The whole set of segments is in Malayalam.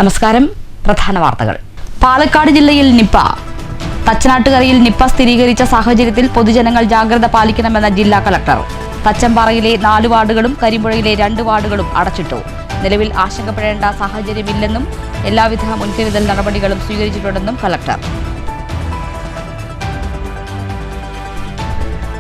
നമസ്കാരം. പ്രധാന വാർത്തകൾ. പാലക്കാട് ജില്ലയിൽ നിപ്പ. തച്ചനാട്ടുകരയിൽ നിപ്പ സ്ഥിരീകരിച്ച സാഹചര്യത്തിൽ പൊതുജനങ്ങൾ ജാഗ്രത പാലിക്കണമെന്ന ജില്ലാ കളക്ടർ. തച്ചമ്പാറയിലെ 4 വാർഡുകളും കരിമ്പുഴയിലെ 2 വാർഡുകളും അടച്ചിട്ടു. നിലവിൽ ആശങ്കപ്പെടേണ്ട സാഹചര്യമില്ലെന്നും എല്ലാവിധ മുൻകരുതൽ നടപടികളും സ്വീകരിച്ചിട്ടുണ്ടെന്നും കളക്ടർ.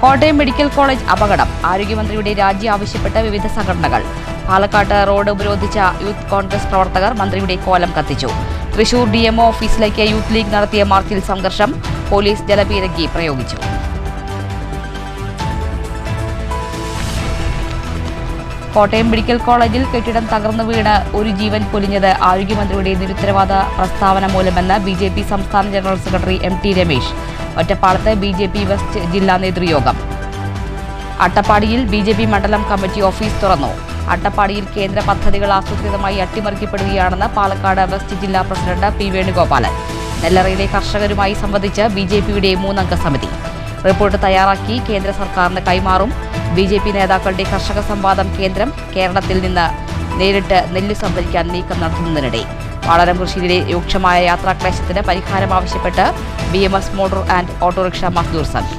കോട്ടയം മെഡിക്കൽ കോളേജ് അപകടം. ആരോഗ്യമന്ത്രിയുടെ രാജി ആവശ്യപ്പെട്ട് വിവിധ സംഘടനകൾ. പാലക്കാട്ട് റോഡ് ഉപരോധിച്ച യൂത്ത് കോൺഗ്രസ് പ്രവർത്തകർ മന്ത്രിയുടെ കോലം കത്തിച്ചു. തൃശൂർ DMO ഓഫീസിലേക്ക് യൂത്ത് ലീഗ് നടത്തിയ മാർച്ചിൽ സംഘർഷം. പോലീസ് ജലപീരങ്കി പ്രയോഗിച്ചു. കോട്ടയം മെഡിക്കൽ കോളേജിൽ കെട്ടിടം തകർന്നു വീണ് ഒരു ജീവൻ പൊലിഞ്ഞത് ആരോഗ്യമന്ത്രിയുടെ നിരുത്തരവാദ പ്രസ്താവന മൂലമെന്ന് BJP സംസ്ഥാന ജനറൽ സെക്രട്ടറി MT രമേശ്. ഒറ്റപ്പാലത്ത് BJP വെസ്റ്റ് ജില്ലാ നേതൃയോഗം. അട്ടപ്പാടിയിൽ BJP മണ്ഡലം കമ്മിറ്റി ഓഫീസ് തുറന്നു. അട്ടപ്പാടിയിൽ കേന്ദ്ര പദ്ധതികൾ ആസൂത്രിതമായി അട്ടിമറിക്കപ്പെടുകയാണെന്ന് പാലക്കാട് വെസ്റ്റ് ജില്ലാ പ്രസിഡന്റ് P വേണുഗോപാലൻ. നെല്ലറയിലെ കർഷകരുമായി സംവദിച്ച് BJPയുടെ 3-അംഗ സമിതി. റിപ്പോർട്ട് തയ്യാറാക്കി കേന്ദ്ര സർക്കാരിന് കൈമാറും. BJP നേതാക്കളുടെ കർഷക സംവാദം കേന്ദ്രം കേരളത്തിൽ നിന്ന് നേരിട്ട് നെല്ല് സംഭരിക്കാൻ നീക്കം നടത്തുന്നതിനിടെ വാളരം കൃഷിയിലെ രൂക്ഷമായ യാത്രാക്ലേശത്തിന് പരിഹാരം ആവശ്യപ്പെട്ട് BMS motor and autorickshaw Mazdoor Sangh.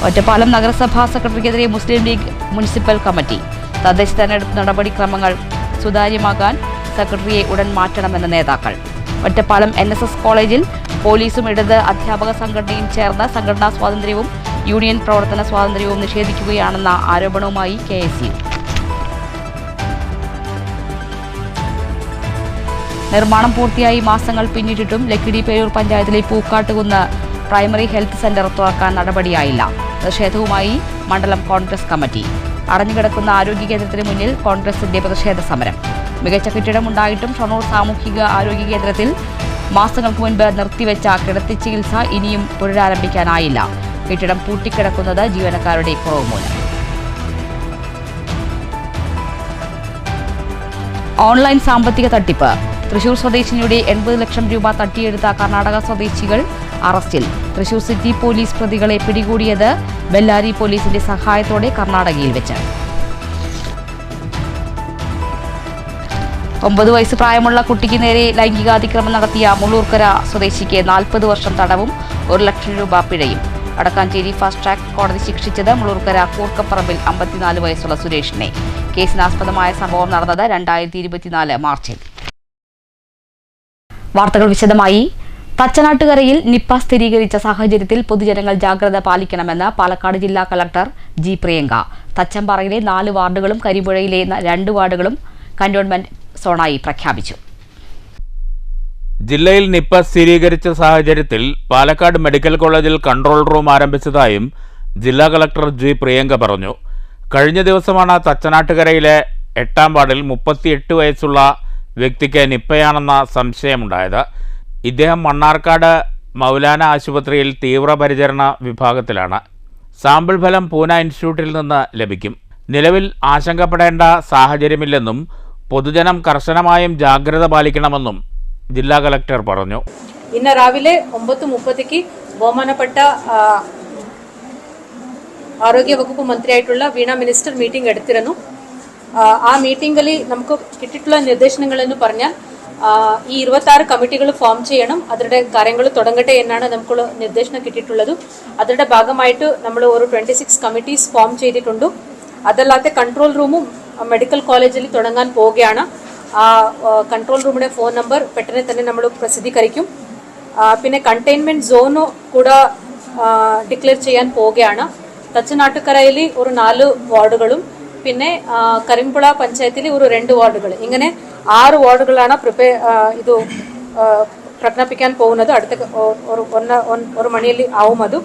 Ottapalam നഗരസഭാ സെക്രട്ടറിക്കെതിരെ മുസ്ലിം ലീഗ് മുനിസിപ്പൽ കമ്മിറ്റി. തദ്ദേശ തെരഞ്ഞെടുപ്പ് നടപടിക്രമങ്ങൾ സുതാര്യമാകാൻ സെക്രട്ടറിയെ ഉടൻ മാറ്റണമെന്ന നേതാക്കൾ. ഒറ്റപ്പാലം NSS കോളേജിൽ പോലീസും ഇടത് അധ്യാപക സംഘടനയും ചേർന്ന് സംഘടനാ സ്വാതന്ത്ര്യവും യൂണിയൻ പ്രവർത്തന സ്വാതന്ത്ര്യവും നിഷേധിക്കുകയാണെന്ന ആരോപണവുമായി KSU. നിർമ്മാണം പൂർത്തിയായി മാസങ്ങൾ പിന്നിട്ടിട്ടും ലക്കിടി പേരൂർ പഞ്ചായത്തിലെ പൂക്കാട്ടുകുന്ന് പ്രൈമറി ഹെൽത്ത് സെന്റർ തുറക്കാൻ നടപടിയായില്ല. പ്രതിഷേധവുമായി മണ്ഡലം കോൺഗ്രസ് കമ്മിറ്റി. അടഞ്ഞുകിടക്കുന്ന ആരോഗ്യ കേന്ദ്രത്തിന് മുന്നിൽ കോൺഗ്രസിന്റെ പ്രതിഷേധ സമരം. മികച്ച കെട്ടിടമുണ്ടായിട്ടും ഷൊർണൂർ സാമൂഹിക ആരോഗ്യ കേന്ദ്രത്തിൽ മാസങ്ങൾക്ക് മുൻപ് നിർത്തിവെച്ച കിടത്തി ചികിത്സ ഇനിയും പുനരാരംഭിക്കാനായില്ല. കെട്ടിടം പൂട്ടിക്കിടക്കുന്നത് ജീവനക്കാരുടെ കുറവ് മൂലം. ഓൺലൈൻ സാമ്പത്തിക തട്ടിപ്പ്. തൃശൂർ സ്വദേശിനിയുടെ 80 ലക്ഷം രൂപ തട്ടിയെടുത്ത കർണാടക സ്വദേശികൾ അറസ്റ്റിൽ. തൃശൂർ സിറ്റി പോലീസ് പ്രതികളെ പിടികൂടിയത് ബെല്ലാരി പോലീസിന്റെ സഹായത്തോടെ കർണാടകയിൽ വെച്ച്. 9 വയസ്സ് പ്രായമുള്ള കുട്ടിക്ക് നേരെ ലൈംഗികാതിക്രമം നടത്തിയ മുള്ളൂർക്കര സ്വദേശിക്ക് 40 വർഷം തടവും 1 ലക്ഷം രൂപ പിഴയും. വടക്കാഞ്ചേരി ഫാസ്റ്റ് ട്രാക്ക് കോടതി ശിക്ഷിച്ചത് മുള്ളൂർക്കര കൂർക്കപ്പറമ്പിൽ 54 വയസ്സുള്ള സുരേഷിനെ. കേസിനാസ്പദമായ സംഭവം നടന്നത് 2024 മാർച്ചിൽ. വാർത്തകൾ വിശദമായി. തച്ചനാട്ടുകരയിൽ നിപ്പ സ്ഥിരീകരിച്ച സാഹചര്യത്തിൽ പൊതുജനങ്ങൾ ജാഗ്രത പാലിക്കണമെന്ന് പാലക്കാട് ജില്ലാ കളക്ടർ G പ്രിയങ്ക. തച്ചമ്പാറയിലെ 4 വാർഡുകളും കരിമ്പുഴയിലെ 2 വാർഡുകളും കന്റോൺമെന്റ് സോണായി പ്രഖ്യാപിച്ചു. ജില്ലയിൽ നിപ്പ സ്ഥിരീകരിച്ച സാഹചര്യത്തിൽ പാലക്കാട് മെഡിക്കൽ കോളേജിൽ കൺട്രോൾ റൂം ആരംഭിച്ചതായും ജില്ലാ കളക്ടർ G പ്രിയങ്ക പറഞ്ഞു. കഴിഞ്ഞ ദിവസമാണ് തച്ചനാട്ടുകരയിലെ 8-ാം വാർഡിൽ 38 വയസ്സുള്ള വ്യക്തിക്ക് നിപ്പയാണെന്ന സംശയമുണ്ടായത്. ഇദ്ദേഹം മണ്ണാർക്കാട് മൗലാന ആശുപത്രിയിൽ തീവ്രപരിചരണ വിഭാഗത്തിലാണ്. സാമ്പിൾ ഫലം പൂന ഇൻസ്റ്റിറ്റ്യൂട്ടിൽ നിന്ന് ലഭിക്കും. നിലവിൽ ആശങ്കപ്പെടേണ്ട സാഹചര്യമില്ലെന്നും പൊതുജനം കർശനമായും ജാഗ്രത പാലിക്കണമെന്നും ജില്ലാ കളക്ടർ പറഞ്ഞു. ഇന്ന് രാവിലെ 9:30 ബഹുമാനപ്പെട്ട ആരോഗ്യ വകുപ്പ് മന്ത്രിയായിട്ടുള്ള വീണ മിനിസ്റ്റർ മീറ്റിംഗ് എടുത്തിരുന്നു. ആ മീറ്റിംഗിൽ നമുക്ക് കിട്ടിയിട്ടുള്ള നിർദ്ദേശങ്ങളെന്ന് പറഞ്ഞാൽ ഈ 26 കമ്മിറ്റികൾ ഫോം ചെയ്യണം, അവരുടെ കാര്യങ്ങൾ തുടങ്ങട്ടെ എന്നാണ് നമുക്കുള്ള നിർദ്ദേശം കിട്ടിയിട്ടുള്ളത്. അതിന്റെ ഭാഗമായിട്ട് നമ്മൾ ഒരു 26 കമ്മിറ്റീസ് ഫോം ചെയ്തിട്ടുണ്ട്. അതല്ലാതെ കൺട്രോൾ റൂമും മെഡിക്കൽ കോളേജിൽ തുടങ്ങാൻ പോവുകയാണ്. ആ കൺട്രോൾ റൂമിന്റെ ഫോൺ നമ്പർ പെട്ടെന്ന് തന്നെ നമ്മൾ പ്രസിദ്ധീകരിക്കും. പിന്നെ കണ്ടെയ്ൻമെന്റ് സോണോ കൂടെ ഡിക്ലെയർ ചെയ്യാൻ പോവുകയാണ്. തച്ചനാട്ടുകരയിൽ ഒരു 4 വാർഡുകളും പിന്നെ കരിമ്പുഴ പഞ്ചായത്തിൽ ഒരു 2 വാർഡുകൾ, ഇങ്ങനെ 6 വാർഡുകളാണ് ഇത് പ്രഖ്യാപിക്കാൻ പോകുന്നത്. അടുത്ത ഒരു മണിയിൽ ആവും അത്.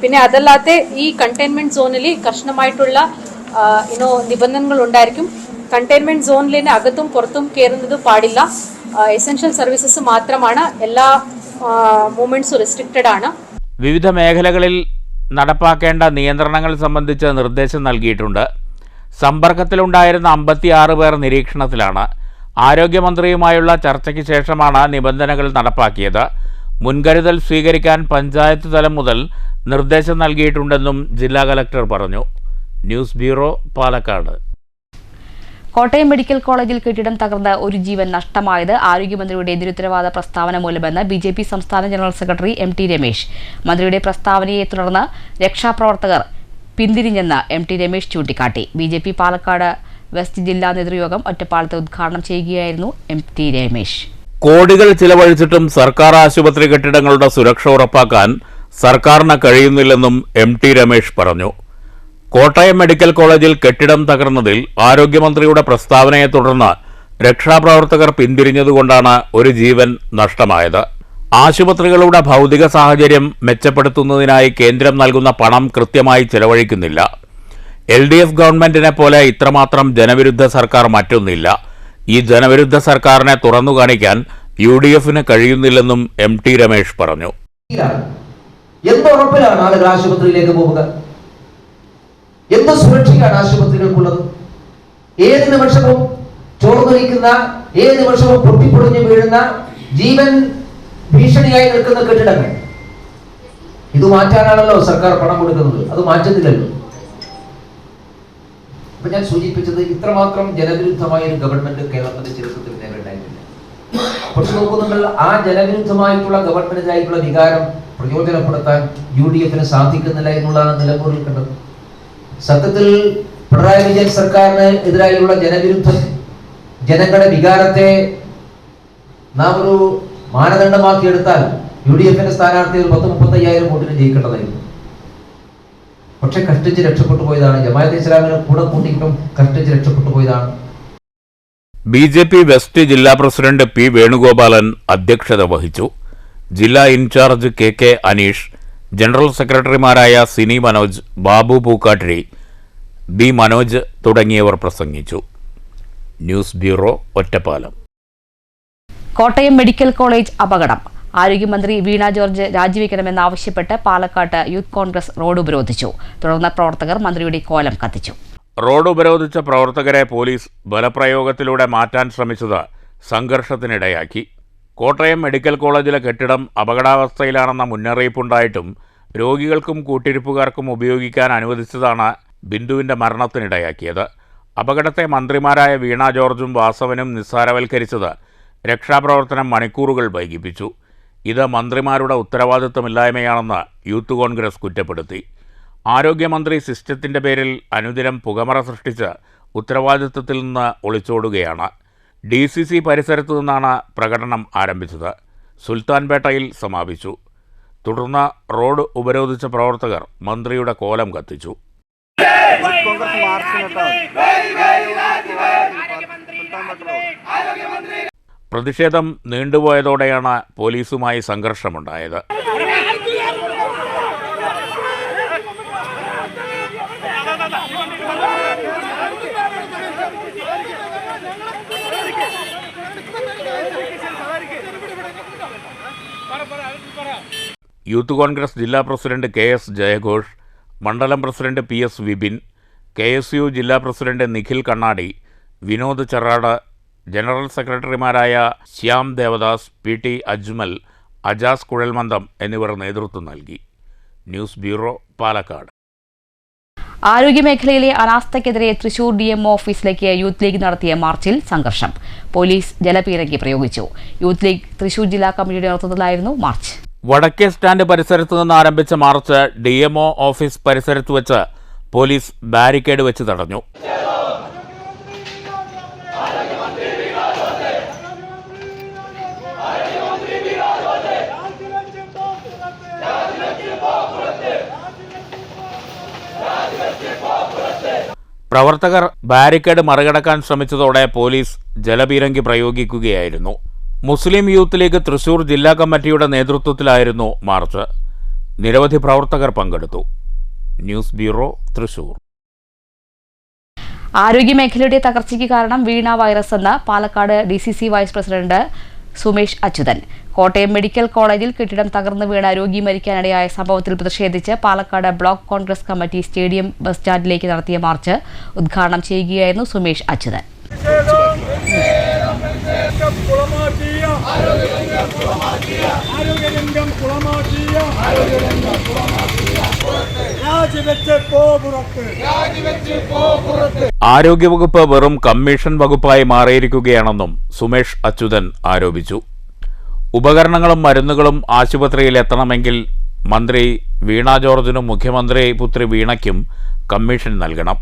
പിന്നെ അതല്ലാതെ ഈ കണ്ടെയ്ൻമെന്റ് സോണിൽ കർശനമായിട്ടുള്ള നിബന്ധനകൾ ഉണ്ടായിരിക്കും. കണ്ടെയ്ൻമെന്റ് സോണിൽ അകത്തും പുറത്തും കയറുന്നത് പാടില്ല. എസെൻഷ്യൽ സർവീസസ് മാത്രമാണ്. എല്ലാ മൂവ്മെന്റ്സും റെസ്ട്രിക്റ്റഡ് ആണ്. വിവിധ മേഖലകളിൽ നടപ്പാക്കേണ്ട നിയന്ത്രണങ്ങൾ സംബന്ധിച്ച് നിർദ്ദേശം നൽകിയിട്ടുണ്ട്. സമ്പർക്കത്തിലുണ്ടായിരുന്ന 56 പേർ നിരീക്ഷണത്തിലാണ്. ആരോഗ്യമന്ത്രിയുമായുള്ള ചർച്ചയ്ക്ക് ശേഷമാണ് നിബന്ധനകൾ നടപ്പാക്കിയത്. മുൻകരുതൽ സ്വീകരിക്കാൻ പഞ്ചായത്ത് തലം മുതൽ നിർദ്ദേശം നൽകിയിട്ടുണ്ടെന്നും ജില്ലാ കളക്ടർ പറഞ്ഞു. News bureau, Palakkad. Kottayam medical കോളേജിൽ കെട്ടിടം തകർന്ന് ഒരു ജീവൻ നഷ്ടമായത് ആരോഗ്യമന്ത്രിയുടെ നിരുത്തരവാദ പ്രസ്താവന മൂലമെന്ന് ബിജെപി സംസ്ഥാന general secretary M T Ramesh. മന്ത്രിയുടെ പ്രസ്താവനയെ തുടർന്ന് രക്ഷാപ്രവർത്തകർ പിന്തിരിഞ്ഞെന്ന് എം ടി രമേശ് ചൂണ്ടിക്കാട്ടി. ബിജെപി പാലക്കാട് വെസ്റ്റ് ജില്ലാ നേതൃയോഗം ഒറ്റപ്പാലത്ത് ഉദ്ഘാടനം ചെയ്യുകയായിരുന്നു എം ടി രമേശ്. കോടികൾ ചിലവഴിച്ചിട്ടും സർക്കാർ ആശുപത്രി കെട്ടിടങ്ങളുടെ സുരക്ഷ ഉറപ്പാക്കാൻ സർക്കാരിന് കഴിയുന്നില്ലെന്നും എം ടി രമേശ് പറഞ്ഞു. കോട്ടയം മെഡിക്കൽ കോളേജിൽ കെട്ടിടം തകർന്നതിൽ ആരോഗ്യമന്ത്രിയുടെ പ്രസ്താവനയെ തുടർന്ന് രക്ഷാപ്രവർത്തകർ പിന്തിരിഞ്ഞതുകൊണ്ടാണ് ഒരു ജീവൻ നഷ്ടമായത്. ആശുപത്രികളുടെ ഭൗതിക സാഹചര്യം മെച്ചപ്പെടുത്തുന്നതിനായി കേന്ദ്രം നൽകുന്ന പണം കൃത്യമായി ചെലവഴിക്കുന്നില്ല. LDF ഗവൺമെന്റിനെ പോലെ ഇത്രമാത്രം ജനവിരുദ്ധ സർക്കാർ മറ്റൊന്നില്ല. ഈ ജനവിരുദ്ധ സർക്കാരിനെ തുറന്നു കാണിക്കാൻ UDFന് കഴിയുന്നില്ലെന്നും എം ടി രമേശ് പറഞ്ഞു. എന്തുറപ്പിലാണ് ആളുകൾ ആശുപത്രിയിലേക്ക് പോവുക? എന്ത് സുരക്ഷയാണ് ആശുപത്രികൾക്കുള്ളത്? ഏത് നിമിഷവും ചോർന്നൊലിക്കുന്ന, ഏത് നിമിഷവും പൊട്ടിപ്പൊളിഞ്ഞു വീഴുന്ന, ജീവൻ ഭീഷണിയായി നിൽക്കുന്ന കെട്ടിടങ്ങൾ. ഇത് മാറ്റാനാണല്ലോ സർക്കാർ പണം കൊടുക്കുന്നത്. അത് മാറ്റുന്നില്ലല്ലോ. അപ്പൊ ഞാൻ സൂചിപ്പിച്ചത് ഇത്രമാത്രം ജനവിരുദ്ധമായ ഒരു ഗവൺമെന്റ് കേരളത്തിന്റെ ചരിത്രത്തിൽ നേരിട്ടായിട്ടില്ല. പക്ഷെ നോക്കുന്നുണ്ടല്ലോ, ആ ജനവിരുദ്ധമായിട്ടുള്ള ഗവൺമെന്റിനായിട്ടുള്ള വികാരം പ്രയോജനപ്പെടുത്താൻ UDFന് സാധിക്കുന്നില്ല എന്നുള്ളതാണ് നിലമ്പൂരിൽ കണ്ടത്. സത്യത്തിൽ പിണറായി വിജയൻ സർക്കാരിന് എതിരായുള്ള ജനവിരുദ്ധം, ജനങ്ങളുടെ വികാരത്തെ നാം ഒരു മാനദണ്ഡമാക്കി എടുത്താൽ UDFന്റെ സ്ഥാനാർത്ഥി ഒരു 10-35,000 വോട്ടിന് ജയിക്കേണ്ടതായിരുന്നു. പക്ഷെ കഷ്ടിച്ച് രക്ഷപ്പെട്ടു പോയതാണ്. ജമാഅത്തെ ഇസ്ലാമിനെ കൂടെ കൂട്ടിയിട്ടും കഷ്ടിച്ച് രക്ഷപ്പെട്ടു പോയതാണ്. BJP വെസ്റ്റ് ജില്ലാ പ്രസിഡന്റ് P വേണുഗോപാലൻ അധ്യക്ഷത വഹിച്ചു. ജില്ലാ ഇൻചാർജ് KK അനീഷ്, ജനറൽ സെക്രട്ടറിമാരായ സിനി മനോജ്, ബാബു പൂക്കാട്ടിരി, B മനോജ് തുടങ്ങിയവർ പ്രസംഗിച്ചു. News bureau, Ottapalam. Kottayam medical college അപകടം. ആരോഗ്യമന്ത്രി വീണ ജോർജ് രാജിവെക്കണമെന്നാവശ്യപ്പെട്ട് പാലക്കാട്ട് യൂത്ത് കോൺഗ്രസ് റോഡ് ഉപരോധിച്ചു. തുടർന്ന് പ്രവർത്തകർ മന്ത്രിയുടെ കോലം കത്തിച്ചു. റോഡ് ഉപരോധിച്ച പ്രവർത്തകരെ പോലീസ് ബലപ്രയോഗത്തിലൂടെ മാറ്റാൻ ശ്രമിച്ചത് സംഘർഷത്തിനിടയാക്കി. കോട്ടയം മെഡിക്കൽ കോളേജിലെ കെട്ടിടം അപകടാവസ്ഥയിലാണെന്ന മുന്നറിയിപ്പുണ്ടായിട്ടും രോഗികൾക്കും കൂട്ടിരിപ്പുകാർക്കും ഉപയോഗിക്കാൻ അനുവദിച്ചതാണ് ബിന്ദുവിൻ്റെ മരണത്തിനിടയാക്കിയത്. അപകടത്തെ മന്ത്രിമാരായ വീണ ജോർജും വാസവനും നിസ്സാരവൽക്കരിച്ചത് രക്ഷാപ്രവർത്തനം മണിക്കൂറുകൾ വൈകിപ്പിച്ചു. ഇത് മന്ത്രിമാരുടെ ഉത്തരവാദിത്തമില്ലായ്മയാണെന്ന് യൂത്ത് കോൺഗ്രസ് കുറ്റപ്പെടുത്തി. ആരോഗ്യമന്ത്രി സിസ്റ്റത്തിൻ്റെ പേരിൽ അനുദിനം പുകമറ സൃഷ്ടിച്ച് ഉത്തരവാദിത്തത്തിൽ നിന്ന് ഒളിച്ചോടുകയാണ്. DCC പരിസരത്തു നിന്നാണ് പ്രകടനം ആരംഭിച്ചത്. സുൽത്താൻപേട്ടയിൽ സമാപിച്ചു. തുടർന്ന് റോഡ് ഉപരോധിച്ച പ്രവർത്തകർ മന്ത്രിയുടെ കോലം കത്തിച്ചു. പ്രതിഷേധം നീണ്ടുപോയതോടെയാണ് പോലീസുമായി സംഘർഷമുണ്ടായത്. യൂത്ത് കോൺഗ്രസ് ജില്ലാ പ്രസിഡന്റ് KS ജയഘോഷ്, മണ്ഡലം പ്രസിഡന്റ് PS വിപിൻ, KSU ജില്ലാ പ്രസിഡന്റ് നിഖിൽ കണ്ണാടി, വിനോദ് ചെറാട്, ജനറൽ സെക്രട്ടറിമാരായ ശ്യാം ദേവദാസ്, PT അജ്മൽ, അജാസ് കുഴൽമന്ദം എന്നിവർ നേതൃത്വം നൽകി. News bureau, Palakkad. ആരോഗ്യമേഖലയിലെ അനാസ്ഥയ്ക്കെതിരെ തൃശൂർ DMO ഓഫീസിലേക്ക് യൂത്ത് ലീഗ് നടത്തിയ മാർച്ചിൽ സംഘർഷം. പോലീസ് ജലപീരങ്കി പ്രയോഗിച്ചു. യൂത്ത് ലീഗ് തൃശൂർ ജില്ലാ കമ്മിറ്റിയുടെ നേതൃത്വത്തിലായിരുന്നു മാർച്ച്. വടക്കേ സ്റ്റാൻഡ് പരിസരത്തു നിന്ന് ആരംഭിച്ച മാർച്ച് DMO ഓഫീസ് പരിസരത്ത് വെച്ച് പോലീസ് ബാരിക്കേഡ് വെച്ച് തടഞ്ഞു. പ്രവർത്തകർ ബാരിക്കേഡ് മറികടക്കാൻ ശ്രമിച്ചതോടെ പോലീസ് ജലപീരങ്കി പ്രയോഗിക്കുകയായിരുന്നു. മുസ്ലിം യൂത്ത് ലീഗ് തൃശൂർ ജില്ലാ കമ്മിറ്റിയുടെ നേതൃത്വത്തിലായിരുന്നു മാർച്ച്. നിരവധി പ്രവർത്തകർ പങ്കെടുത്തു. News bureau, Thrissur. ആരോഗ്യമേഖലയുടെ തകർച്ചയ്ക്ക് കാരണം വീണ വൈറസ് എന്ന് Palakkad DCC vice president Sumesh Achuthan. Kottayam medical കോളേജിൽ കെട്ടിടം തകർന്നു വീണ രോഗി മരിക്കാനിടയായ സംഭവത്തിൽ പ്രതിഷേധിച്ച് Palakkad block Congress committee stadium bus സ്റ്റാൻഡിലേക്ക് നടത്തിയ മാർച്ച് ഉദ്ഘാടനം ചെയ്യുകയായിരുന്നു സുമേഷ് അച്യുതൻ. ആരോഗ്യവകുപ്പ് വെറും കമ്മീഷൻ വകുപ്പായി മാറിയിരിക്കുകയാണെന്നും സുമേഷ് അച്യുതൻ ആരോപിച്ചു. ഉപകരണങ്ങളും മരുന്നുകളും ആശുപത്രിയിൽ എത്തണമെങ്കിൽ മന്ത്രി വീണ ജോർജിനും മുഖ്യമന്ത്രി പുത്രി വീണയ്ക്കും കമ്മീഷൻ നൽകണം.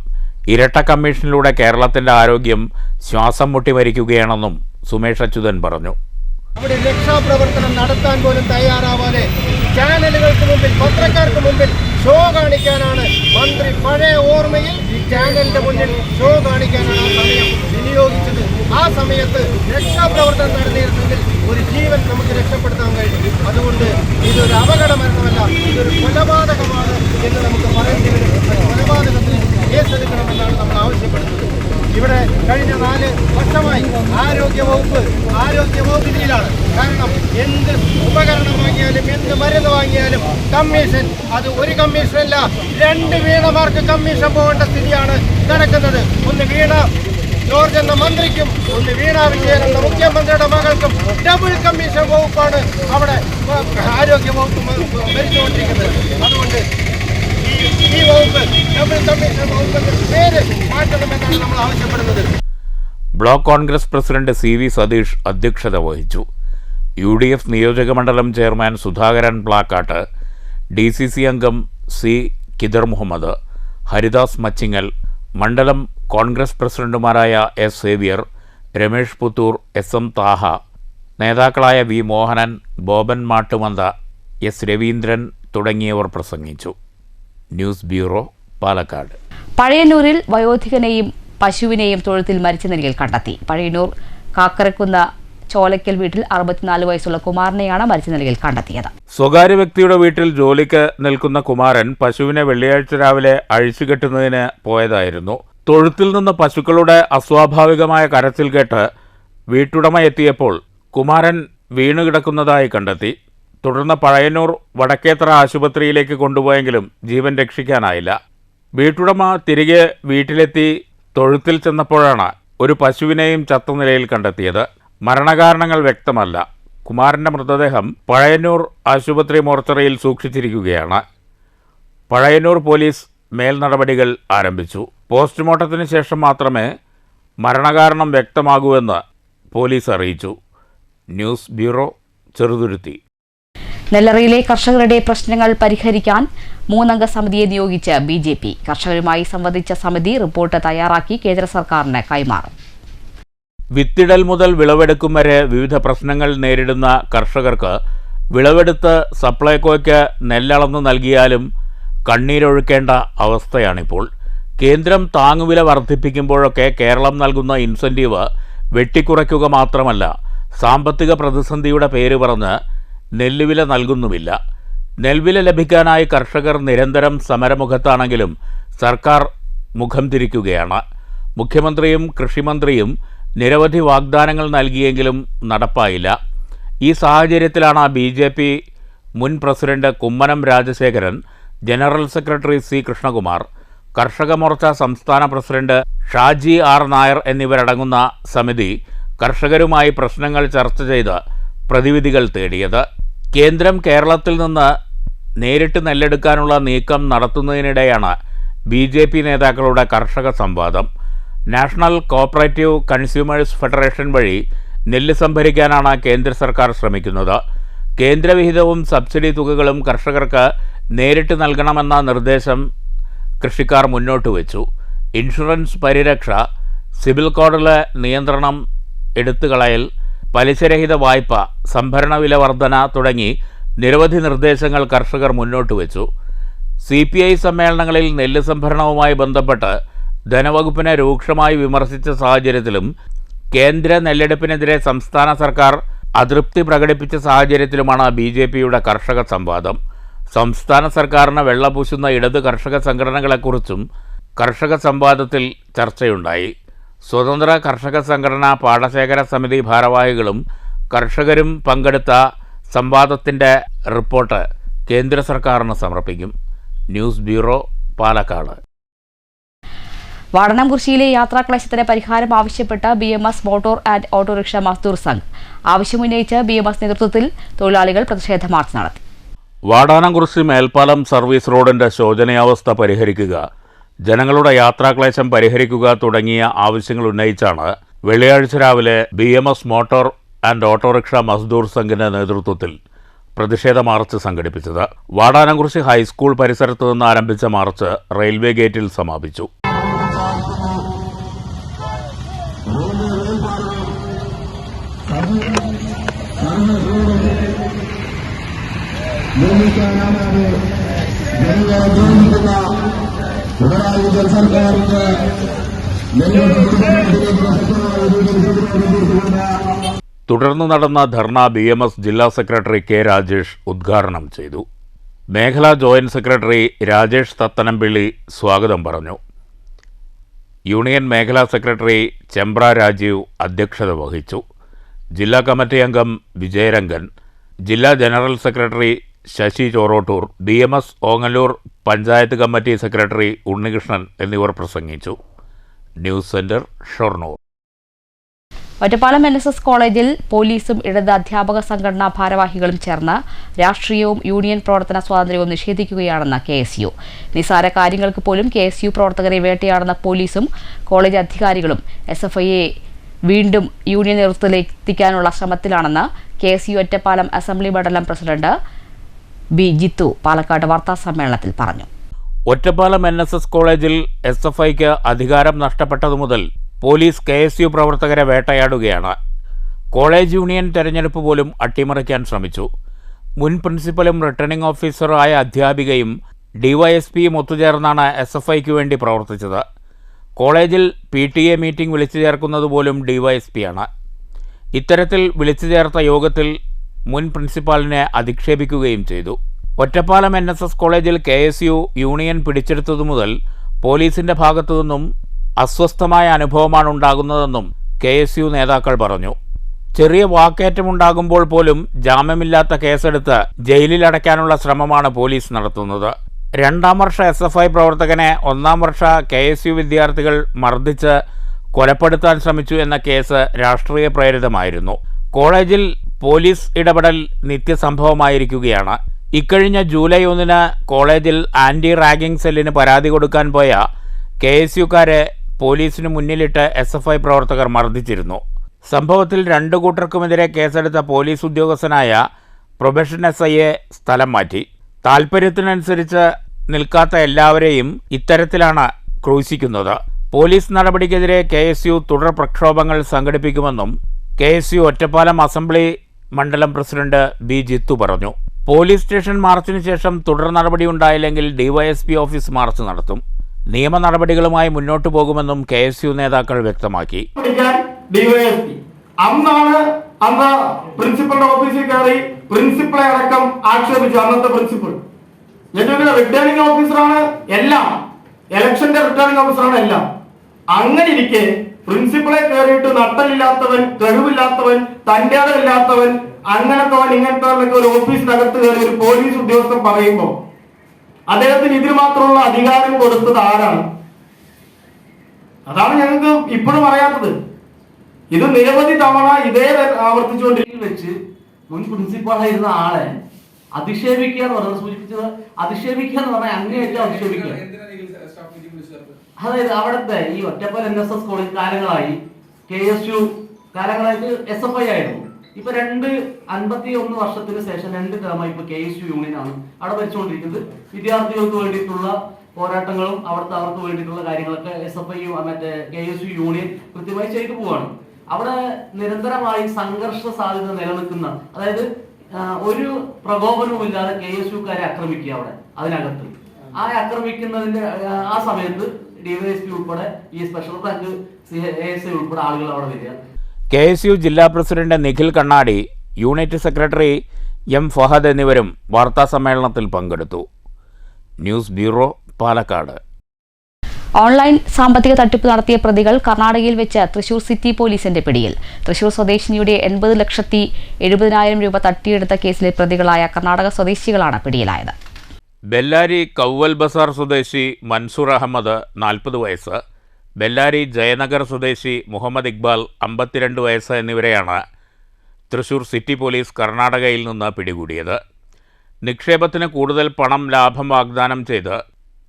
ഇരട്ട കമ്മീഷനിലൂടെ കേരളത്തിന്റെ ആരോഗ്യം ശ്വാസം മുട്ടി മരിക്കുകയാണെന്നും സുമേഷ് അച്യുതൻ പറഞ്ഞു. അവിടെ രക്ഷാപ്രവർത്തനം നടത്താൻ പോലും തയ്യാറാവാതെ ചാനലുകൾക്ക് മുമ്പിൽ, പത്രക്കാർക്ക് മുമ്പിൽ ഷോ കാണിക്കാനാണ് മന്ത്രി പഴയ ഓർമ്മയിൽ ചാനലിന്റെ മുന്നിൽ ഷോ കാണിക്കാനാണ് ആ സമയം വിനിയോഗിച്ചത്. ആ സമയത്ത് രക്ഷാപ്രവർത്തനം നടന്നിരുന്നെങ്കിൽ ഒരു ജീവൻ നമുക്ക് രക്ഷപ്പെടുത്താൻ കഴിയും. അതുകൊണ്ട് ഇതൊരു അപകട മരണമല്ല, ഇതൊരു കൊലപാതകമാണ് എന്ന് നമുക്ക് പറയേണ്ടി വരും. കൊലപാതകത്തിന് കേസെടുക്കണമെന്നാണ് നമ്മൾ ആവശ്യപ്പെടുന്നത്. ഇവിടെ കഴിഞ്ഞ 4 വർഷമായി ആരോഗ്യവകുപ്പിലാണ്. കാരണം എന്ത് ഉപകരണം വാങ്ങിയാലും എന്ത് മരുന്ന് വാങ്ങിയാലും കമ്മീഷൻ. അത് ഒരു കമ്മീഷനല്ല, 2 വീണമാർക്ക് കമ്മീഷൻ പോകേണ്ട സ്ഥിതിയാണ് നടക്കുന്നത്. ഒന്ന് വീണ ജോർജ് എന്ന മന്ത്രിക്കും, ഒന്ന് വീണ വിജയൻ എന്ന മുഖ്യമന്ത്രിയുടെ മകൾക്കും ഡബിൾ കമ്മീഷൻ വകുപ്പാണ് അവിടെ ആരോഗ്യവകുപ്പ് ഭരിച്ചുകൊണ്ടിരിക്കുന്നത്. അതുകൊണ്ട് ഈ വകുപ്പ് ഡബിൾ കമ്മീഷൻ വകുപ്പിന്റെ പേര് മാറ്റണമെന്നാണ് നമ്മൾ ആവശ്യപ്പെടുന്നത്. Block Congress president CV Satheesh അധ്യക്ഷത വഹിച്ചു. UDF നിയോജകമണ്ഡലം ചെയർമാൻ സുധാകരൻ പ്ലാക്കാട്ട്, DCC അംഗം C കിദർ മുഹമ്മദ്, ഹരിദാസ് മച്ചിങ്ങൽ, മണ്ഡലം കോൺഗ്രസ് പ്രസിഡന്റുമാരായ S Xavier, Ramesh Puthur, SM Thaha, നേതാക്കളായ V മോഹനൻ, ബോബൻ മാട്ടുമന്ത, S രവീന്ദ്രൻ തുടങ്ങിയവർ പ്രസംഗിച്ചു. News bureau, Palakkad. പഴയന്നൂരിൽ വയോധികനെയും പശുവിനെയും തൊഴുത്തിൽ മരിച്ച നിലയിൽ കണ്ടെത്തി. പഴയന്നൂർ കാക്കരക്കുന്ന് ചോലയ്ക്കൽ വീട്ടിൽ 64 വയസ്സുള്ള കുമാരനെയാണ് മരിച്ച നിലയിൽ കണ്ടെത്തിയത്. സ്വകാര്യ വ്യക്തിയുടെ വീട്ടിൽ ജോലിക്ക് നിൽക്കുന്ന കുമാരൻ പശുവിനെ വെള്ളിയാഴ്ച രാവിലെ അഴിച്ചുകെട്ടുന്നതിന് പോയതായിരുന്നു. തൊഴുത്തിൽ നിന്ന് പശുക്കളുടെ അസ്വാഭാവികമായ കരച്ചിൽ കേട്ട് വീട്ടുടമ എത്തിയപ്പോൾ കുമാരൻ വീണുകിടക്കുന്നതായി കണ്ടെത്തി. തുടർന്ന് പഴയന്നൂർ വടക്കേത്തറ ആശുപത്രിയിലേക്ക് കൊണ്ടുപോയെങ്കിലും ജീവൻ രക്ഷിക്കാനായില്ല. വീട്ടുടമ തിരികെ വീട്ടിലെത്തി തൊഴുത്തിൽ ചെന്നപ്പോഴാണ് ഒരു പശുവിനെയും ചത്ത നിലയിൽ കണ്ടെത്തിയത്. മരണകാരണങ്ങൾ വ്യക്തമല്ല. കുമാരന്റെ മൃതദേഹം പഴയന്നൂർ ആശുപത്രി മോർച്ചറിയിൽ സൂക്ഷിച്ചിരിക്കുകയാണ്. പഴയന്നൂർ പോലീസ് മേൽനടപടികൾ ആരംഭിച്ചു. പോസ്റ്റ്മോർട്ടത്തിന് ശേഷം മാത്രമേ മരണകാരണം വ്യക്തമാകൂവെന്ന് പോലീസ് അറിയിച്ചു. News bureau, Cheruthuruthy. നെല്ലറയിലെ കർഷകരുടെ പ്രശ്നങ്ങൾ പരിഹരിക്കാൻ 3-അംഗ സമിതിയെ നിയോഗിച്ച് BJP. കർഷകരുമായി സംവദിച്ച സമിതി റിപ്പോർട്ട് തയ്യാറാക്കി കേന്ദ്ര സർക്കാരിന് കൈമാറും. വിത്തിടൽ മുതൽ വിളവെടുക്കും വരെ വിവിധ പ്രശ്നങ്ങൾ നേരിടുന്ന കർഷകർക്ക് വിളവെടുത്ത് സപ്ലൈകോയ്ക്ക് നെല്ലളന്ന് നൽകിയാലും കണ്ണീരൊഴുക്കേണ്ട അവസ്ഥയാണിപ്പോൾ. കേന്ദ്രം താങ്ങുവില വർദ്ധിപ്പിക്കുമ്പോഴൊക്കെ കേരളം നൽകുന്ന ഇൻസെൻറ്റീവ് വെട്ടിക്കുറയ്ക്കുക മാത്രമല്ല, സാമ്പത്തിക പ്രതിസന്ധിയുടെ പേര് പറഞ്ഞ് നെല്ലുവില നൽകുന്നുമില്ല. നെൽവില ലഭിക്കാനായി കർഷകർ നിരന്തരം സമരമുഖത്താണെങ്കിലും സർക്കാർ മുഖം തിരിക്കുകയാണ്. മുഖ്യമന്ത്രിയും കൃഷിമന്ത്രിയും നിരവധി വാഗ്ദാനങ്ങൾ നൽകിയെങ്കിലും നടപ്പായില്ല. ഈ സാഹചര്യത്തിലാണ് BJP മുൻ president Kummanam Rajasekharan, general secretary C Krishnakumar, കർഷക മോർച്ച സംസ്ഥാന പ്രസിഡന്റ് ഷാജി R നായർ എന്നിവരടങ്ങുന്ന സമിതി കർഷകരുമായി പ്രശ്നങ്ങൾ ചർച്ച ചെയ്ത് പ്രതിവിധികൾ തേടിയത്. കേന്ദ്രം കേരളത്തിൽ നിന്ന് നേരിട്ട് നെല്ലെടുക്കാനുള്ള നീക്കം നടത്തുന്നതിനിടെയാണ് BJP നേതാക്കളുടെ കർഷക സംവാദം. നാഷണൽ കോഓപ്പറേറ്റീവ് കൺസ്യൂമേഴ്സ് ഫെഡറേഷൻ വഴി നെല്ല് സംഭരിക്കാനാണ് കേന്ദ്ര സർക്കാർ ശ്രമിക്കുന്നത്. കേന്ദ്രവിഹിതവും സബ്സിഡി തുകകളും കർഷകർക്ക് നേരിട്ട് നൽകണമെന്ന നിർദ്ദേശം കൃഷിക്കാർ മുന്നോട്ട് വെച്ചു. ഇൻഷുറൻസ് പരിരക്ഷ, സിവിൽ കോഡിലെ നിയന്ത്രണം എടുത്തുകളയൽ, പലിശരഹിത വായ്പ, സംഭരണ വില വർധന തുടങ്ങി നിരവധി നിർദ്ദേശങ്ങൾ കർഷകർ മുന്നോട്ട് വെച്ചു. CPI സമ്മേളനങ്ങളിൽ നെല്ല് സംഭരണവുമായി ബന്ധപ്പെട്ട് ധനവകുപ്പിനെ രൂക്ഷമായി വിമർശിച്ച സാഹചര്യത്തിലും കേന്ദ്ര നെല്ലെടുപ്പിനെതിരെ സംസ്ഥാന സർക്കാർ അതൃപ്തി പ്രകടിപ്പിച്ച സാഹചര്യത്തിലുമാണ് BJPയുടെ കർഷക സംവാദം. സംസ്ഥാന സർക്കാരിന് വെള്ളപൂശുന്ന ഇടത് കർഷക സംഘടനകളെക്കുറിച്ചും കർഷക സംവാദത്തിൽ ചർച്ചയുണ്ടായി. സ്വതന്ത്ര കർഷക സംഘടന പാടശേഖര സമിതി ഭാരവാഹികളും കർഷകരും പങ്കെടുത്ത സംവാദത്തിൻ്റെ റിപ്പോർട്ട് കേന്ദ്ര സർക്കാരിന് സമർപ്പിക്കും. News bureau, Palakkad. വാടനംകുറിശ്ശിയിലെ യാത്രാക്ലേശത്തിന് പരിഹാരം ആവശ്യപ്പെട്ട് BMS motor and autorickshaw Mazdoor Sangh ആവശ്യമുന്നയിച്ച് BMS നേതൃത്വത്തിൽ തൊഴിലാളികൾ പ്രതിഷേധ മാർച്ച് നടത്തി. വാടാനംകുറിശി മേൽപ്പാലം സർവീസ് റോഡിൻ്റെ ശോചനീയാവസ്ഥ പരിഹരിക്കുക, ജനങ്ങളുടെ യാത്രാക്ലേശം പരിഹരിക്കുക തുടങ്ങിയ ആവശ്യങ്ങൾ ഉന്നയിച്ചാണ് വെള്ളിയാഴ്ച രാവിലെ BMS മോട്ടോർ ആൻഡ് ഓട്ടോറിക്ഷ മസ്ദൂർ സംഘിന്റെ നേതൃത്വത്തിൽ പ്രതിഷേധ മാർച്ച് സംഘടിപ്പിച്ചത്. വാടാനംകുറിശി ഹൈസ്കൂൾ പരിസരത്തു നിന്ന് ആരംഭിച്ച മാർച്ച് റെയിൽവേ ഗേറ്റിൽ സമാപിച്ചു. തുടർന്ന് നടന്ന ധർണ BMS ജില്ലാ സെക്രട്ടറി K. രാജേഷ് ഉദ്ഘാടനം ചെയ്തു. മേഖലാ ജോയിന്റ് സെക്രട്ടറി രാജേഷ് തത്തനംപിള്ളി സ്വാഗതം പറഞ്ഞു. യൂണിയൻ മേഖലാ സെക്രട്ടറി ചെമ്പ്ര രാജീവ് അധ്യക്ഷത വഹിച്ചു. ജില്ലാ കമ്മിറ്റി അംഗം വിജയരംഗൻ, ജില്ലാ general secretary Sasi Chorottur, BMS Ongallur panchayat committee secretary Unnikrishnan എന്നിവർ പ്രസംഗിച്ചു. News centre, Shoranur. Ottapalam NSS കോളേജിൽ പോലീസും ഇടത് അധ്യാപക സംഘടനാ ഭാരവാഹികളും ചേർന്ന് രാഷ്ട്രീയവും യൂണിയൻ പ്രവർത്തന സ്വാതന്ത്ര്യവും നിഷേധിക്കുകയാണെന്ന് KSU. നിസ്സാര കാര്യങ്ങൾക്ക് പോലും KSU പ്രവർത്തകരെ വേട്ടയാടുന്ന പോലീസും കോളേജ് അധികാരികളും SFIയെ വീണ്ടും യൂണിയൻ നേതൃത്വത്തിലെത്തിക്കാനുള്ള ശ്രമത്തിലാണെന്ന് KSU ഒറ്റപ്പാലം അസംബ്ലി മണ്ഡലം പ്രസിഡന്റ് B. ജിത്തു പാലക്കാട് വാർത്താസമ്മേളനത്തിൽ പറഞ്ഞു. ഒറ്റപ്പാലം NSS കോളേജിൽ SFIക്ക് അധികാരം നഷ്ടപ്പെട്ടതു മുതൽ പോലീസ് KSU പ്രവർത്തകരെ വേട്ടയാടുകയാണ്. കോളേജ് യൂണിയൻ തെരഞ്ഞെടുപ്പ് പോലും അട്ടിമറിക്കാൻ ശ്രമിച്ചു. മുൻ പ്രിൻസിപ്പലും റിട്ടേണിംഗ് ഓഫീസറായ അധ്യാപികയും DYSPയും ഒത്തുചേർന്നാണ് SFIക്ക് വേണ്ടി പ്രവർത്തിച്ചത്. കോളേജിൽ PTA മീറ്റിംഗ് വിളിച്ചു ചേർക്കുന്നത് പോലും DYSPയാണ്. ഇത്തരത്തിൽ വിളിച്ചു ചേർത്ത യോഗത്തിൽ മുൻ പ്രിൻസിപ്പാളിനെ അധിക്ഷേപിക്കുകയും ചെയ്തു. ഒറ്റപ്പാലം NSS കോളേജിൽ KSU യൂണിയൻ പിടിച്ചെടുത്തതു മുതൽ പോലീസിന്റെ ഭാഗത്തുനിന്നും അസ്വസ്ഥമായ അനുഭവമാണ് ഉണ്ടാകുന്നതെന്നും KSU നേതാക്കൾ പറഞ്ഞു. ചെറിയ വാക്കേറ്റമുണ്ടാകുമ്പോൾ പോലും ജാമ്യമില്ലാത്ത കേസെടുത്ത് ജയിലിലടയ്ക്കാനുള്ള ശ്രമമാണ് പോലീസ് നടത്തുന്നത്. 2ാം വർഷ SFI പ്രവർത്തകനെ 1ാം വർഷ KSU വിദ്യാർത്ഥികൾ മർദ്ദിച്ച് കൊലപ്പെടുത്താൻ ശ്രമിച്ചു എന്ന കേസ് രാഷ്ട്രീയ പ്രേരിതമായിരുന്നു. കോളേജിൽ പോലീസ് ഇടപെടൽ നിത്യസംഭവമായിരിക്കുകയാണ്. ഇക്കഴിഞ്ഞ ജൂലൈ 1 കോളേജിൽ ആന്റി റാഗിംഗ് സെല്ലിന് പരാതി കൊടുക്കാൻ പോയ KSUക്കാരെ പോലീസിന് മുന്നിലിട്ട് SFI പ്രവർത്തകർ മർദ്ദിച്ചിരുന്നു. സംഭവത്തിൽ 2 കൂട്ടർക്കുമെതിരെ കേസെടുത്ത പോലീസ് ഉദ്യോഗസ്ഥനായ പ്രൊബേഷൻ SIയെ സ്ഥലം മാറ്റി. താൽപ്പര്യത്തിനനുസരിച്ച് നിൽക്കാത്ത എല്ലാവരെയും ഇത്തരത്തിലാണ് ക്രൂശിക്കുന്നത്. പോലീസ് നടപടിക്കെതിരെ KSU തുടർ പ്രക്ഷോഭങ്ങൾ സംഘടിപ്പിക്കുമെന്നും KSU ഒറ്റപ്പാലം അസംബ്ലി മണ്ഡലം പ്രസിഡന്റ് B. ജിത്തു പറഞ്ഞു. പോലീസ് സ്റ്റേഷൻ മാർച്ചിന് ശേഷം തുടർ നടപടി ഉണ്ടായില്ലെങ്കിൽ DYSP ഓഫീസ് മാർച്ച് നടത്തും. നിയമ നടപടികളുമായി മുന്നോട്ടു പോകുമെന്നും KSU നേതാക്കൾ വ്യക്തമാക്കി. അന്ന് പ്രിൻസിപ്പളുടെ ഓഫീസിൽ കയറി പ്രിൻസിപ്പളെ അടക്കം ആക്ഷേപിച്ചു. അന്നത്തെ പ്രിൻസിപ്പൾ എന്നിട്ട് റിട്ടേണിംഗ് ഓഫീസറാണ് എല്ലാം, ഇലക്ഷന്റെ റിട്ടേണിംഗ് ഓഫീസറാണ് എല്ലാം. അങ്ങനെ ഇരിക്കെ പ്രിൻസിപ്പളെ കയറിയിട്ട് നട്ടലില്ലാത്തവൻ, കഴിവില്ലാത്തവൻ, തന്റേടമില്ലാത്തവൻ, അങ്ങനത്തവൻ ഇങ്ങനത്തെ ഒരു ഓഫീസിനകത്ത് കയറി ഒരു പോലീസ് ഉദ്യോഗസ്ഥൻ പറയുമ്പോൾ അദ്ദേഹത്തിന് ഇതിന് മാത്രമുള്ള അധികാരം കൊടുത്തത് ആരാണ്? അതാണ് ഞങ്ങൾക്ക് ഇപ്പോഴും അറിയാത്തത്. ഇത് നിരവധി തവണ ഇതേ ആവർത്തിച്ചുകൊണ്ടിരിക്കുന്ന വെച്ച് മുൻ പ്രിൻസിപ്പാളായിരുന്ന ആളെ അധിക്ഷേപിക്കുക എന്ന് പറഞ്ഞത് സൂചിപ്പിച്ചത്, അധിക്ഷേപിക്കുക എന്ന് പറഞ്ഞാൽ അങ്ങേയറ്റം അധിക്ഷേപിക്കുക. അതായത് അവിടുത്തെ ഈ ഒറ്റപ്പാലം NSS കോളേജ് കാലങ്ങളായി KSU കാലങ്ങളായിട്ട് SFI ആയിരുന്നു. ഇപ്പൊ 51 വർഷത്തിന് ശേഷം 2 ടേമായി ഇപ്പൊ KSU യൂണിയനാണ് അവിടെ ഭരിച്ചുകൊണ്ടിരിക്കുന്നത്. വിദ്യാർത്ഥികൾക്ക് വേണ്ടിയിട്ടുള്ള പോരാട്ടങ്ങളും അവർക്ക് വേണ്ടിയിട്ടുള്ള കാര്യങ്ങളൊക്കെ SFI മറ്റേ KSU യൂണിയൻ കൃത്യമായി ചെയ്തു പോവാണ്. അവിടെ നിരന്തരമായി സംഘർഷ സാധ്യത നിലനിൽക്കുന്ന, അതായത് ഒരു പ്രകോപനവും ഇല്ലാതെ KSUക്കാരെ ആക്രമിക്കുക അവിടെ അതിനകത്ത്. ആ ആക്രമിക്കുന്നതിന്റെ ആ സമയത്ത് DYSP ഉൾപ്പെടെ ഈ സ്പെഷ്യൽ ബ്രാഞ്ച് ASI ഉൾപ്പെടെ ആളുകൾ അവിടെ വരിക. KSU ജില്ലാ പ്രസിഡന്റ് നിഖിൽ കണ്ണാടി, യൂണിറ്റ് സെക്രട്ടറി M. ഫഹദ് എന്നിവരും വാർത്താസമ്മേളനത്തിൽ പങ്കെടുത്തു. News bureau, Palakkad. ഓൺലൈൻ സാമ്പത്തിക തട്ടിപ്പ് നടത്തിയ പ്രതികൾ കർണാടകയിൽ വെച്ച് തൃശൂർ സിറ്റി പോലീസിന്റെ പിടിയിൽ. തൃശൂർ സ്വദേശിനിയുടെ 80,70,000 രൂപ തട്ടിയെടുത്ത കേസിലെ പ്രതികളായ കർണാടക സ്വദേശികളാണ് പിടിയിലായത്. ബെല്ലാരി കൗവൽ ബസാർ സ്വദേശി മൻസൂർ അഹമ്മദ് 40 വയസ്സ്, ബെല്ലാരി ജയനഗർ സ്വദേശി മുഹമ്മദ് ഇക്ബാൽ 52 വയസ്സ് എന്നിവരെയാണ് തൃശൂർ സിറ്റി പോലീസ് കർണാടകയിൽ നിന്ന് പിടികൂടിയത്. നിക്ഷേപത്തിന് കൂടുതൽ പണം ലാഭം വാഗ്ദാനം ചെയ്ത്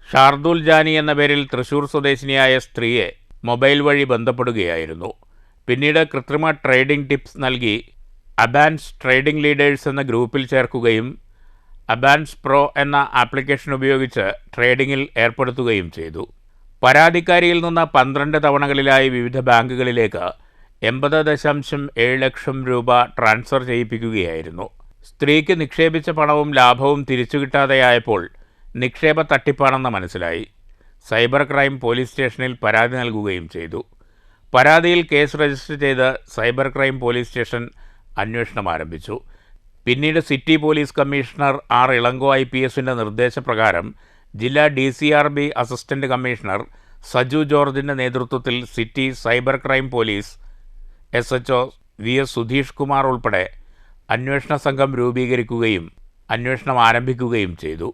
ഷാർദുൽ ജാനി എന്ന പേരിൽ തൃശൂർ സ്വദേശിനിയായ സ്ത്രീയെ മൊബൈൽ വഴി ബന്ധപ്പെടുകയായിരുന്നു. പിന്നീട് കൃത്രിമ ട്രേഡിംഗ് ടിപ്സ് നൽകി അബാൻസ് ട്രേഡിംഗ് ലീഡേഴ്സ് എന്ന ഗ്രൂപ്പിൽ ചേർക്കുകയും അബാൻസ് പ്രോ എന്ന ആപ്ലിക്കേഷൻ ഉപയോഗിച്ച് ട്രേഡിംഗിൽ ഏർപ്പെടുത്തുകയും ചെയ്തു. പരാതിക്കാരിയിൽ നിന്ന് 12 തവണകളിലായി വിവിധ ബാങ്കുകളിലേക്ക് 80.7 ലക്ഷം രൂപ ട്രാൻസ്ഫർ ചെയ്യിപ്പിക്കുകയായിരുന്നു. സ്ത്രീക്ക് നിക്ഷേപിച്ച പണവും ലാഭവും തിരിച്ചു കിട്ടാതെയായപ്പോൾ നിക്ഷേപ തട്ടിപ്പാണെന്ന് മനസ്സിലായി. സൈബർ ക്രൈം പോലീസ് സ്റ്റേഷനിൽ പരാതി നൽകുകയും ചെയ്തു. പരാതിയിൽ കേസ് രജിസ്റ്റർ ചെയ്ത് സൈബർ ക്രൈം പോലീസ് സ്റ്റേഷൻ അന്വേഷണം ആരംഭിച്ചു. പിന്നീട് city police commissioner R Ilango IPSന്റെ നിർദ്ദേശപ്രകാരം ജില്ലാ DCRB അസിസ്റ്റന്റ് കമ്മീഷണർ സജു ജോർജിൻ്റെ നേതൃത്വത്തിൽ city cyber crime police SHO VS Sudheesh Kumar ഉൾപ്പെടെ അന്വേഷണ സംഘം രൂപീകരിക്കുകയും അന്വേഷണം ആരംഭിക്കുകയും ചെയ്തു.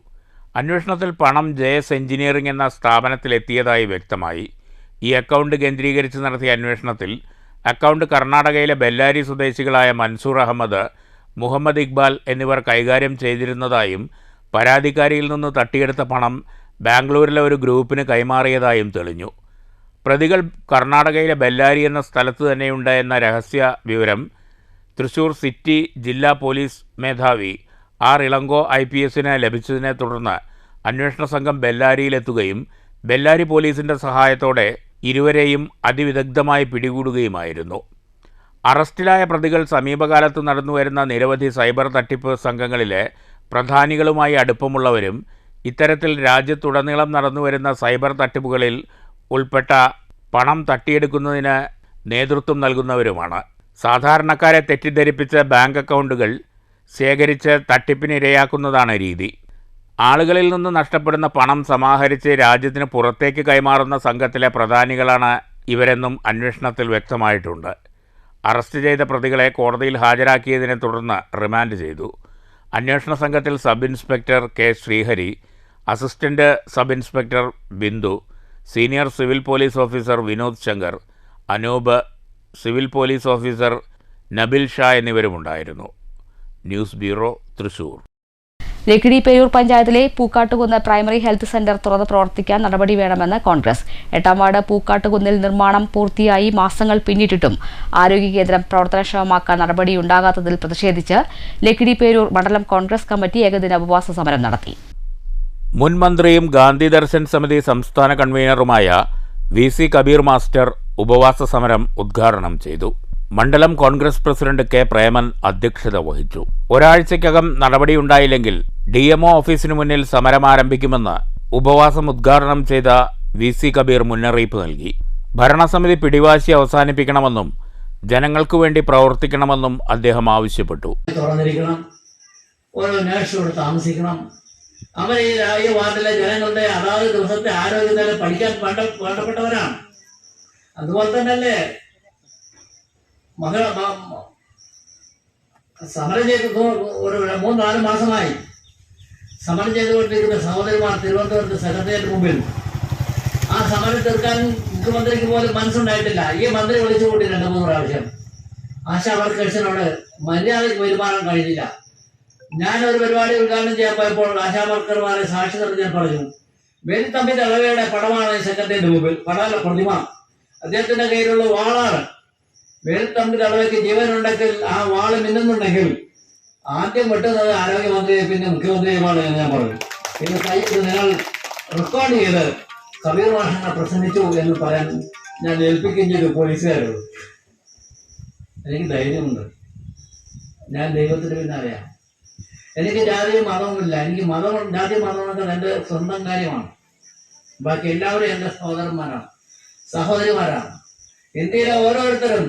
അന്വേഷണത്തിൽ പണം JS എഞ്ചിനീയറിംഗ് എന്ന സ്ഥാപനത്തിലെത്തിയതായി വ്യക്തമായി. ഈ അക്കൗണ്ട് കേന്ദ്രീകരിച്ച് നടത്തിയ അന്വേഷണത്തിൽ അക്കൗണ്ട് കർണാടകയിലെ ബെല്ലാരി സ്വദേശികളായ മൻസൂർ അഹമ്മദ്, മുഹമ്മദ് ഇക്ബാൽ എന്നിവർ കൈകാര്യം ചെയ്തിരുന്നതായും പരാതിക്കാരിയിൽ നിന്ന് തട്ടിയെടുത്ത പണം ബാംഗ്ലൂരിലെ ഒരു ഗ്രൂപ്പിന് കൈമാറിയതായും തെളിഞ്ഞു. പ്രതികൾ കർണാടകയിലെ ബെല്ലാരി എന്ന സ്ഥലത്ത് തന്നെയുണ്ട് എന്ന രഹസ്യ വിവരം തൃശൂർ സിറ്റി ജില്ലാ പോലീസ് മേധാവി ആർ ഇളങ്കോ IPSന് ലഭിച്ചതിനെ തുടർന്ന് അന്വേഷണ സംഘം ബെല്ലാരിയിലെത്തുകയും ബെല്ലാരി പോലീസിൻ്റെ സഹായത്തോടെ ഇരുവരെയും അതിവിദഗ്ധമായി പിടികൂടുകയുമായിരുന്നു. അറസ്റ്റിലായ പ്രതികൾ സമീപകാലത്ത് നടന്നുവരുന്ന നിരവധി സൈബർ തട്ടിപ്പ് സംഘങ്ങളിലെ പ്രധാനികളുമായി അടുപ്പമുള്ളവരും ഇത്തരത്തിൽ രാജ്യത്തുടനീളം നടന്നുവരുന്ന സൈബർ തട്ടിപ്പുകളിൽ ഉൾപ്പെട്ട പണം തട്ടിയെടുക്കുന്നതിന് നേതൃത്വം നൽകുന്നവരുമാണ്. സാധാരണക്കാരെ തെറ്റിദ്ധരിപ്പിച്ച് ബാങ്ക് അക്കൗണ്ടുകൾ ശേഖരിച്ച് തട്ടിപ്പിനിരയാക്കുന്നതാണ് രീതി. ആളുകളിൽ നിന്ന് നഷ്ടപ്പെടുന്ന പണം സമാഹരിച്ച് രാജ്യത്തിന് പുറത്തേക്ക് കൈമാറുന്ന സംഘത്തിലെ പ്രധാനികളാണ് ഇവരെന്നും അന്വേഷണത്തിൽ വ്യക്തമായിട്ടുണ്ട്. അറസ്റ്റ് ചെയ്ത പ്രതികളെ കോടതിയിൽ ഹാജരാക്കിയതിനെ തുടർന്ന് റിമാൻഡ് ചെയ്തു. അന്വേഷണ സംഘത്തിൽ sub inspector K Sreehari, assistant sub inspector Bindu, senior civil police officer Vinod Shankar, Anoop, civil police officer Nabil Shah എന്നിവരുമുണ്ടായിരുന്നു. News bureau, Thrissur. ലക്കിടി പേരൂർ പഞ്ചായത്തിലെ പൂക്കാട്ടുകുന്ന് പ്രൈമറി ഹെൽത്ത് സെന്റർ തുറന്ന് പ്രവർത്തിക്കാൻ നടപടി വേണമെന്ന് കോൺഗ്രസ്. 8-ാം വാർഡ് പൂക്കാട്ടുകുന്നിൽ നിർമ്മാണം പൂർത്തിയായി മാസങ്ങൾ പിന്നിട്ടിട്ടും ആരോഗ്യ കേന്ദ്രം പ്രവർത്തനക്ഷമമാക്കാൻ നടപടിയുണ്ടാകാത്തതിൽ പ്രതിഷേധിച്ച് ലക്കിടി പേരൂർ മണ്ഡലം കോൺഗ്രസ് കമ്മിറ്റി ഏകദിന ഉപവാസ സമരം നടത്തി. മുൻ മന്ത്രിയും ഗാന്ധി ദർശൻ സമിതി സംസ്ഥാന കൺവീനറുമായ VC കബീർ മാസ്റ്റർ ഉപവാസ സമരം ഉദ്ഘാടനം ചെയ്തു. മണ്ഡലം കോൺഗ്രസ് പ്രസിഡന്റ് K പ്രേമൻ അധ്യക്ഷത വഹിച്ചു. ഒരാഴ്ചയ്ക്കകം നടപടിയുണ്ടായില്ലെങ്കിൽ DMO ഓഫീസിനു മുന്നിൽ സമരം ആരംഭിക്കുമെന്ന് ഉപവാസം ഉദ്ഘാടനം ചെയ്ത VC കബീർ മുന്നറിയിപ്പ് നൽകി. ഭരണസമിതി പിടിവാശി അവസാനിപ്പിക്കണമെന്നും ജനങ്ങൾക്കു വേണ്ടി പ്രവർത്തിക്കണമെന്നും അദ്ദേഹം ആവശ്യപ്പെട്ടു. ഓരോ നേഴ്സോട് താമസിക്കണം. അവർ ഈ വാർഡിലെ ജനങ്ങളുടെ അതാത് ദിവസത്തെ ആരോഗ്യനില പഠിക്കാൻ വേണ്ടപ്പെട്ടവരാണ്. അതുപോലെ തന്നെയല്ലേ സമരം ചെയ്ത് ഒരു 3-4 മാസമായി സമരം ചെയ്തുകൊണ്ടിരിക്കുന്ന സഹോദരിമാർ തിരുവനന്തപുരത്ത് സെക്രട്ടേറിയറ്റ് മുമ്പിൽ ആ സമരം തീർക്കാൻ മുഖ്യമന്ത്രിക്ക് പോലും മനസ്സുണ്ടായിട്ടില്ല. ഈ മന്ത്രി വിളിച്ചുകൂട്ടി 2-3 പ്രാവശ്യം. ആശാ വർക്കേഴ്സിനോട് മര്യാദയ്ക്ക് പെരുമാറാൻ കഴിഞ്ഞില്ല. ഞാനൊരു പരിപാടി ഉദ്ഘാടനം ചെയ്യാൻ പോയപ്പോൾ ആശാ വർക്കർമാരെ സാക്ഷി നിർത്തി ഞാൻ പറഞ്ഞു, വേലിത്തമ്പി തലവയുടെ പടമാണ് ഈ സെക്രട്ടേറിയറ്റ് മുമ്പിൽ, പടമല്ല പ്രതിമ. അദ്ദേഹത്തിന്റെ കയ്യിലുള്ള വാളാണ്. വേലിത്തമ്പി തലവയ്ക്ക് ജീവനുണ്ടെങ്കിൽ ആ വാള് മിന്നുന്നുണ്ടെങ്കിൽ ആദ്യം വെട്ടുന്നത് ആരോഗ്യമന്ത്രിയെ പിന്നെ മുഖ്യമന്ത്രിയുമാണ് എന്ന് ഞാൻ പറഞ്ഞു. പിന്നെ നിങ്ങൾ റെക്കോർഡ് ചെയ്ത് കബീർ മാഷിനെ പ്രസംഗിച്ചു എന്ന് പറയാൻ ഞാൻ ഏൽപ്പിക്കുകയും ചെയ്തു പോലീസുകാരോട്. എനിക്ക് ധൈര്യമുണ്ട്. ഞാൻ ദൈവത്തിന് പിന്നെ അറിയാം. എനിക്ക് ജാതിയും മതവുമില്ല. എനിക്ക് ജാതി മതമൊക്കെ എൻ്റെ സ്വന്തം കാര്യമാണ്. ബാക്കി എല്ലാവരും എൻ്റെ സഹോദരന്മാരാണ്, സഹോദരിമാരാണ്. ഇന്ത്യയിലെ ഓരോരുത്തരും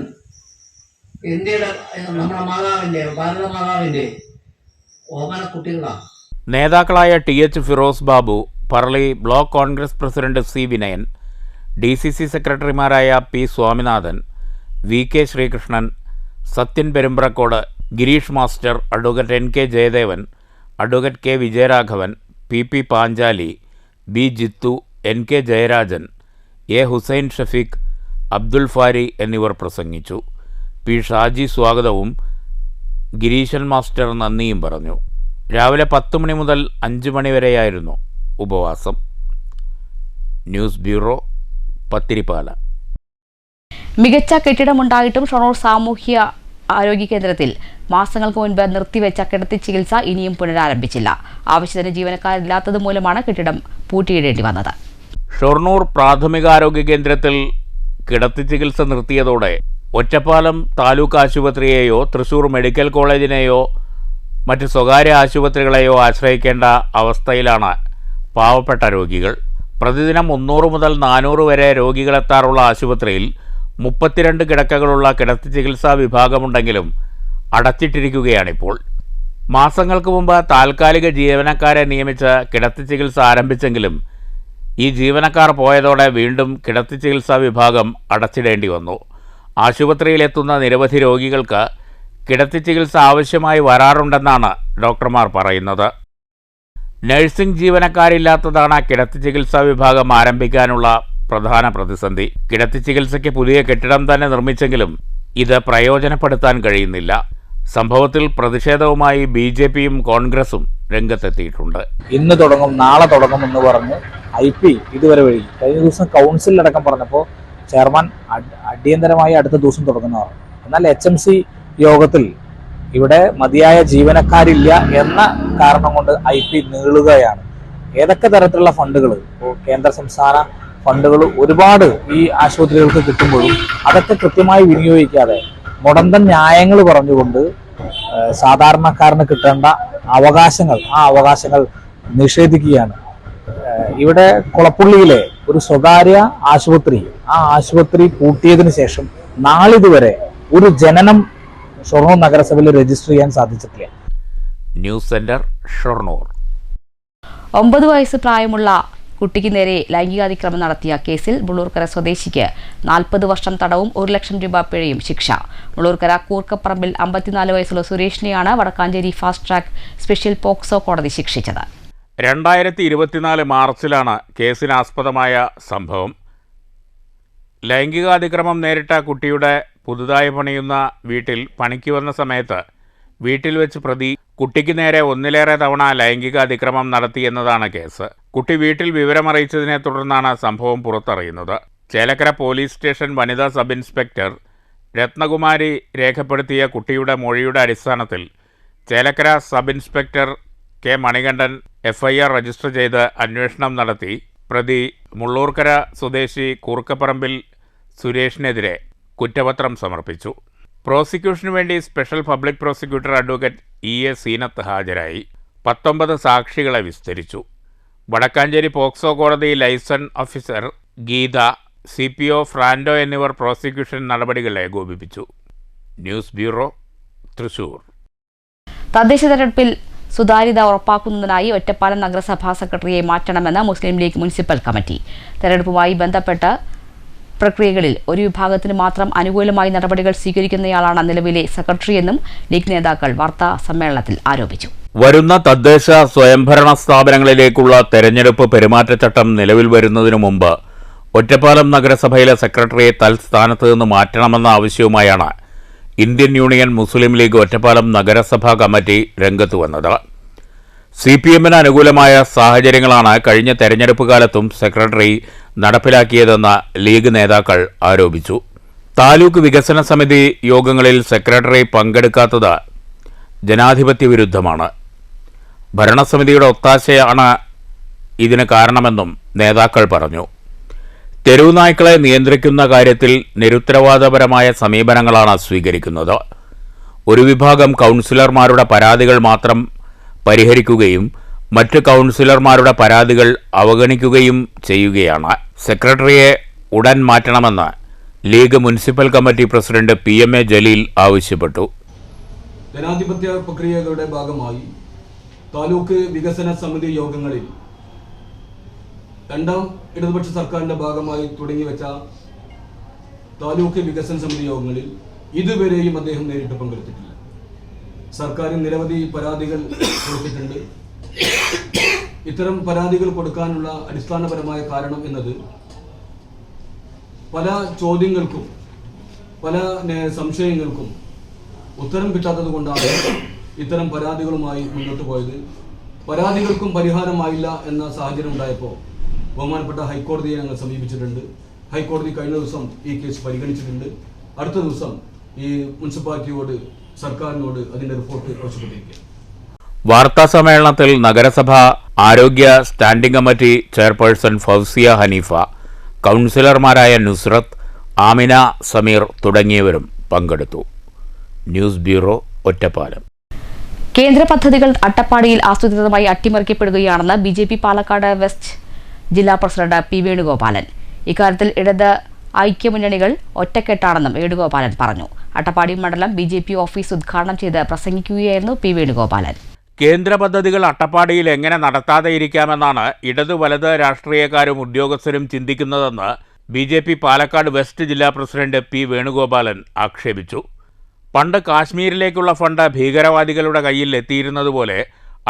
ഇന്ത്യയുടെ നമ്മുടെ മാതാവിൻ്റെ, ഭാരത മാതാവിൻ്റെ ഓമനക്കുട്ടികളാണ്. നേതാക്കളായ TH Firoz Babu, Parali block Congress president C Vinayan, DCC സെക്രട്ടറിമാരായ P Swaminathan, VK Sreekrishnan, Sathyan Perumbrakkode, Gireesh master, advocate NK Jayadevan, advocate K Vijayaraghavan, PP Panchali, B Jithu, NK Jayarajan, A Hussain Shafeeq, Abdul Fari എന്നിവർ പ്രസംഗിച്ചു. P ഷാജി സ്വാഗതവും ഗിരീശൻ മാസ്റ്റർ നന്ദിയും പറഞ്ഞു. രാവിലെ 10 മണി മുതൽ 5 മണി വരെയായിരുന്നു ഉപവാസം. News bureau, Pathirippala. മികച്ച കെട്ടിടമുണ്ടായിട്ടും ഷൊർണൂർ സാമൂഹ്യ ആരോഗ്യ കേന്ദ്രത്തിൽ മാസങ്ങൾക്ക് മുൻപ് നിർത്തിവെച്ച കിടത്തി ചികിത്സ ഇനിയും പുനരാരംഭിച്ചില്ല. ആവശ്യത്തിന് ജീവനക്കാരില്ലാത്തത് മൂലമാണ് കെട്ടിടം പൂട്ടിയിടേണ്ടി വന്നത്. ഷൊർണൂർ പ്രാഥമികാരോഗ്യ കേന്ദ്രത്തിൽ കിടത്തി ചികിത്സ നിർത്തിയതോടെ ഒറ്റപ്പാലം താലൂക്ക് ആശുപത്രിയെയോ തൃശൂർ മെഡിക്കൽ കോളേജിനെയോ മറ്റ് സ്വകാര്യ ആശുപത്രികളെയോ ആശ്രയിക്കേണ്ട അവസ്ഥയിലാണ് പാവപ്പെട്ട രോഗികൾ. പ്രതിദിനം 300 മുതൽ 400 വരെ രോഗികളെത്താറുള്ള ആശുപത്രിയിൽ 32 കിടക്കകളുള്ള കിടത്തി ചികിത്സാ വിഭാഗമുണ്ടെങ്കിലും അടച്ചിട്ടിരിക്കുകയാണിപ്പോൾ. മാസങ്ങൾക്ക് മുമ്പ് താൽക്കാലിക ജീവനക്കാരെ നിയമിച്ച് കിടത്തി ചികിത്സ ആരംഭിച്ചെങ്കിലും ഈ ജീവനക്കാർ പോയതോടെ വീണ്ടും കിടത്തി ചികിത്സാ വിഭാഗം അടച്ചിടേണ്ടി വന്നു. ആശുപത്രിയിലെത്തുന്ന നിരവധി രോഗികൾക്ക് കിടത്തി ചികിത്സ ആവശ്യമായി വരാറുണ്ടെന്നാണ് ഡോക്ടർമാർ പറയുന്നത്. നഴ്സിംഗ് ജീവനക്കാരില്ലാത്തതാണ് കിടത്തി ചികിത്സാ വിഭാഗം ആരംഭിക്കാനുള്ള പ്രധാന പ്രതിസന്ധി. കിടത്തി ചികിത്സയ്ക്ക് പുതിയ കെട്ടിടം തന്നെ നിർമ്മിച്ചെങ്കിലും ഇത് പ്രയോജനപ്പെടുത്താൻ കഴിയുന്നില്ല. സംഭവത്തിൽ പ്രതിഷേധവുമായി BJPയും കോൺഗ്രസും രംഗത്തെത്തിയിട്ടുണ്ട്. ഇന്ന് തുടങ്ങും, നാളെ തുടങ്ങും എന്ന് പറഞ്ഞ് IP ഇതുവരെ വഴി. കഴിഞ്ഞ ദിവസം കൗൺസിലടക്കം പറഞ്ഞപ്പോൾ ചെയർമാൻ അടിയന്തരമായി അടുത്ത ദിവസം തുടങ്ങുന്നതാണ്. എന്നാൽ HMC യോഗത്തിൽ ഇവിടെ മതിയായ ജീവനക്കാരില്ല എന്ന കാരണം കൊണ്ട് IP നീളുകയാണ്. ഏതൊക്കെ തരത്തിലുള്ള ഫണ്ടുകൾ, കേന്ദ്ര സംസ്ഥാന ഫണ്ടുകൾ ഒരുപാട് ഈ ആശുപത്രികൾക്ക് കിട്ടുമ്പോഴും അതൊക്കെ കൃത്യമായി വിനിയോഗിക്കാതെ മുടന്തൻ ന്യായങ്ങൾ പറഞ്ഞുകൊണ്ട് സാധാരണക്കാരന് കിട്ടേണ്ട അവകാശങ്ങൾ, ആ അവകാശങ്ങൾ നിഷേധിക്കുകയാണ്. ഇവിടെ കുളപ്പുള്ളിയിലെ ഒരു സ്വകാര്യ ആശുപത്രി, ആ ആശുപത്രി പൂട്ടിയതിനു ശേഷം നാളിതുവരെ ഒരു ജനനം ഷൊർണൂർ നഗരസഭയിൽ രജിസ്റ്റർ ചെയ്യാൻ സാധിച്ചിട്ടില്ല. News centre, Shoranur. 9 വയസ്സ് പ്രായമുള്ള കുട്ടിക്ക് നേരെ ലൈംഗികാതിക്രമം നടത്തിയ കേസിൽ മുള്ളൂർക്കര സ്വദേശിക്ക് 40 വർഷം തടവും 1 ലക്ഷം രൂപ പിഴയും ശിക്ഷ. മുള്ളൂർക്കര കൂർക്കപ്പറമ്പിൽ 54 വയസ്സുള്ള സുരേഷിനെയാണ് Wadakkanchery fast track special POCSO കോടതി ശിക്ഷിച്ചത്. 2024 മാർച്ചിലാണ് കേസിനാസ്പദമായ സംഭവം. ലൈംഗികാതിക്രമം നേരിട്ട കുട്ടിയുടെ പുതുതായി പണിയുന്ന വീട്ടിൽ പണിക്ക് വന്ന സമയത്ത് വീട്ടിൽ വെച്ച് പ്രതി കുട്ടിക്ക് നേരെ 1 തവണ ലൈംഗിക അതിക്രമം നടത്തിയെന്നതാണ് കേസ്. കുട്ടി വീട്ടിൽ വിവരമറിയിച്ചതിനെ തുടർന്നാണ് സംഭവം പുറത്തറിയുന്നത്. ചേലക്കര പോലീസ് സ്റ്റേഷൻ വനിതാ സബ് ഇൻസ്പെക്ടർ രത്നകുമാരി രേഖപ്പെടുത്തിയ കുട്ടിയുടെ മൊഴിയുടെ അടിസ്ഥാനത്തിൽ Chelakkara sub inspector K. Manikandan FIR register ചെയ്ത് അന്വേഷണം നടത്തി പ്രതി മുള്ളൂർക്കര സ്വദേശി കൂർക്കപ്പറമ്പിൽ സുരേഷിനെതിരെ കുറ്റപത്രം സമർപ്പിച്ചു. പ്രോസിക്യൂഷനു വേണ്ടി special public prosecutor advocate EA Seenath ഹാജരായി. 19 സാക്ഷികളെ വിസ്തരിച്ചു. വടക്കാഞ്ചേരി പോക്സോ കോടതി liaison officer Geetha, CPO Frando എന്നിവർ പ്രോസിക്യൂഷൻ നടപടികൾ ഏകോപിപ്പിച്ചു. News bureau, Thrissur. തദ്ദേശ തെരഞ്ഞെടുപ്പിൽ സുതാര്യത ഉറപ്പാക്കുന്നതിനായി ഒറ്റപ്പാലം നഗരസഭാ സെക്രട്ടറിയെ മാറ്റണമെന്ന് മുസ്ലിം ലീഗ് മുനിസിപ്പൽ കമ്മിറ്റി. തെരഞ്ഞെടുപ്പുമായി ബന്ധപ്പെട്ട പ്രക്രിയകളിൽ ഒരു വിഭാഗത്തിന് മാത്രം അനുകൂലമായി നടപടികൾ സ്വീകരിക്കുന്നയാളാണ് നിലവിലെ സെക്രട്ടറിയെന്നും ലീഗ് നേതാക്കൾ വാർത്താ സമ്മേളനത്തിൽ ആരോപിച്ചു. വരുന്ന തദ്ദേശ സ്വയംഭരണ സ്ഥാപനങ്ങളിലേക്കുള്ള തെരഞ്ഞെടുപ്പ് പെരുമാറ്റച്ചട്ടം നിലവിൽ വരുന്നതിനു മുമ്പ് ഒറ്റപ്പാലം നഗരസഭയിലെ സെക്രട്ടറിയെ തൽസ്ഥാനത്ത് നിന്ന് മാറ്റണമെന്ന ആവശ്യവുമായാണ് ഇന്ത്യൻ യൂണിയൻ മുസ്ലിം ലീഗ് ഒറ്റപ്പാലം നഗരസഭാ കമ്മിറ്റി രംഗത്ത് വന്നത്. CPMന് അനുകൂലമായ സാഹചര്യങ്ങളാണ് കഴിഞ്ഞ തെരഞ്ഞെടുപ്പ് കാലത്തും സെക്രട്ടറി നടപ്പിലാക്കിയതെന്ന് ലീഗ് നേതാക്കൾ ആരോപിച്ചു. താലൂക്ക് വികസന സമിതി യോഗങ്ങളിൽ സെക്രട്ടറി പങ്കെടുക്കാത്തത് ജനാധിപത്യ വിരുദ്ധമാണ്. ഭരണസമിതിയുടെ ഒത്താശയാണ് ഇതിന് കാരണമെന്നും നേതാക്കൾ പറഞ്ഞു. തെരുവു നായ്ക്കളെ നിയന്ത്രിക്കുന്ന കാര്യത്തിൽ നിരുത്തരവാദപരമായ സമീപനങ്ങളാണ് സ്വീകരിക്കുന്നത്. ഒരു വിഭാഗം കൗൺസിലർമാരുടെ പരാതികൾ മാത്രം പരിഹരിക്കുകയും മറ്റ് കൗൺസിലർമാരുടെ പരാതികൾ അവഗണിക്കുകയും ചെയ്യുകയാണ്. സെക്രട്ടറിയെ ഉടൻ മാറ്റണമെന്ന് league municipal committee president PMA Jaleel ആവശ്യപ്പെട്ടു. ജനാധിപത്യ പ്രക്രിയകളുടെ ഭാഗമായി താലൂക്ക് വികസന സമിതി യോഗങ്ങളിൽ രണ്ടാം ഇടതുപക്ഷ സർക്കാരിൻ്റെ ഭാഗമായി തുടങ്ങിവെച്ച താലൂക്ക് വികസന സമിതി യോഗങ്ങളിൽ ഇതുവരെയും അദ്ദേഹം നേരിട്ട് പങ്കെടുത്തിട്ടില്ല. സർക്കാരിന് നിരവധി പരാതികൾ കൊടുത്തിട്ടുണ്ട്. ഇത്തരം പരാതികൾ കൊടുക്കാനുള്ള അടിസ്ഥാനപരമായ കാരണം എന്നത് പല ചോദ്യങ്ങൾക്കും പല സംശയങ്ങൾക്കും ഉത്തരം കിട്ടാത്തത് കൊണ്ടാണ് ഇത്തരം പരാതികളുമായി മുന്നോട്ട് പോയത്. പരാതികൾക്കും പരിഹാരമായില്ല എന്ന സാഹചര്യം ഉണ്ടായപ്പോൾ ബഹുമാനപ്പെട്ട ഹൈക്കോടതിയെ ഞങ്ങൾ സമീപിച്ചിട്ടുണ്ട്. ഹൈക്കോടതി കഴിഞ്ഞ ദിവസം ഈ കേസ് പരിഗണിച്ചിട്ടുണ്ട്. അടുത്ത ദിവസം ഈ മുനിസിപ്പാലിറ്റിയോട് സർക്കാരിനോട് അതിന്റെ റിപ്പോർട്ട് ആവശ്യപ്പെട്ടിരിക്കുക. വാർത്താ സമ്മേളനത്തിൽ നഗരസഭ ആരോഗ്യ standing committee chairperson Fousiya Haneefa, കൗൺസിലർമാരായ നുസ്രത്ത്, ആമിന സമീർ തുടങ്ങിയവരും പങ്കെടുത്തു. News bureau, Ottapalam. കേന്ദ്ര പദ്ധതികൾ അട്ടപ്പാടിയിൽ ആസൂത്രിതമായി അട്ടിമറിക്കപ്പെടുകയാണെന്ന് BJP പാലക്കാട് വെസ്റ്റ് ജില്ലാ പ്രസിഡന്റ് പി വേണുഗോപാലൻ. ഇക്കാര്യത്തിൽ ഇടത് ഐക്യമുന്നണികൾ ഒറ്റക്കെട്ടാണെന്നും വേണുഗോപാലൻ പറഞ്ഞു. അട്ടപ്പാടി മണ്ഡലം BJP ഓഫീസ് ഉദ്ഘാടനം ചെയ്ത് പ്രസംഗിക്കുകയായിരുന്നു പി വേണുഗോപാലൻ. കേന്ദ്ര പദ്ധതികൾ അട്ടപ്പാടിയിൽ എങ്ങനെ നടത്താതെയിരിക്കാമെന്നാണ് ഇടതു വലത് രാഷ്ട്രീയക്കാരും ഉദ്യോഗസ്ഥരും ചിന്തിക്കുന്നതെന്ന് BJP പാലക്കാട് വെസ്റ്റ് ജില്ലാ പ്രസിഡന്റ് പി വേണുഗോപാലൻ ആക്ഷേപിച്ചു. പണ്ട് കാശ്മീരിലേക്കുള്ള ഫണ്ട് ഭീകരവാദികളുടെ കയ്യിൽ എത്തിയിരുന്നതുപോലെ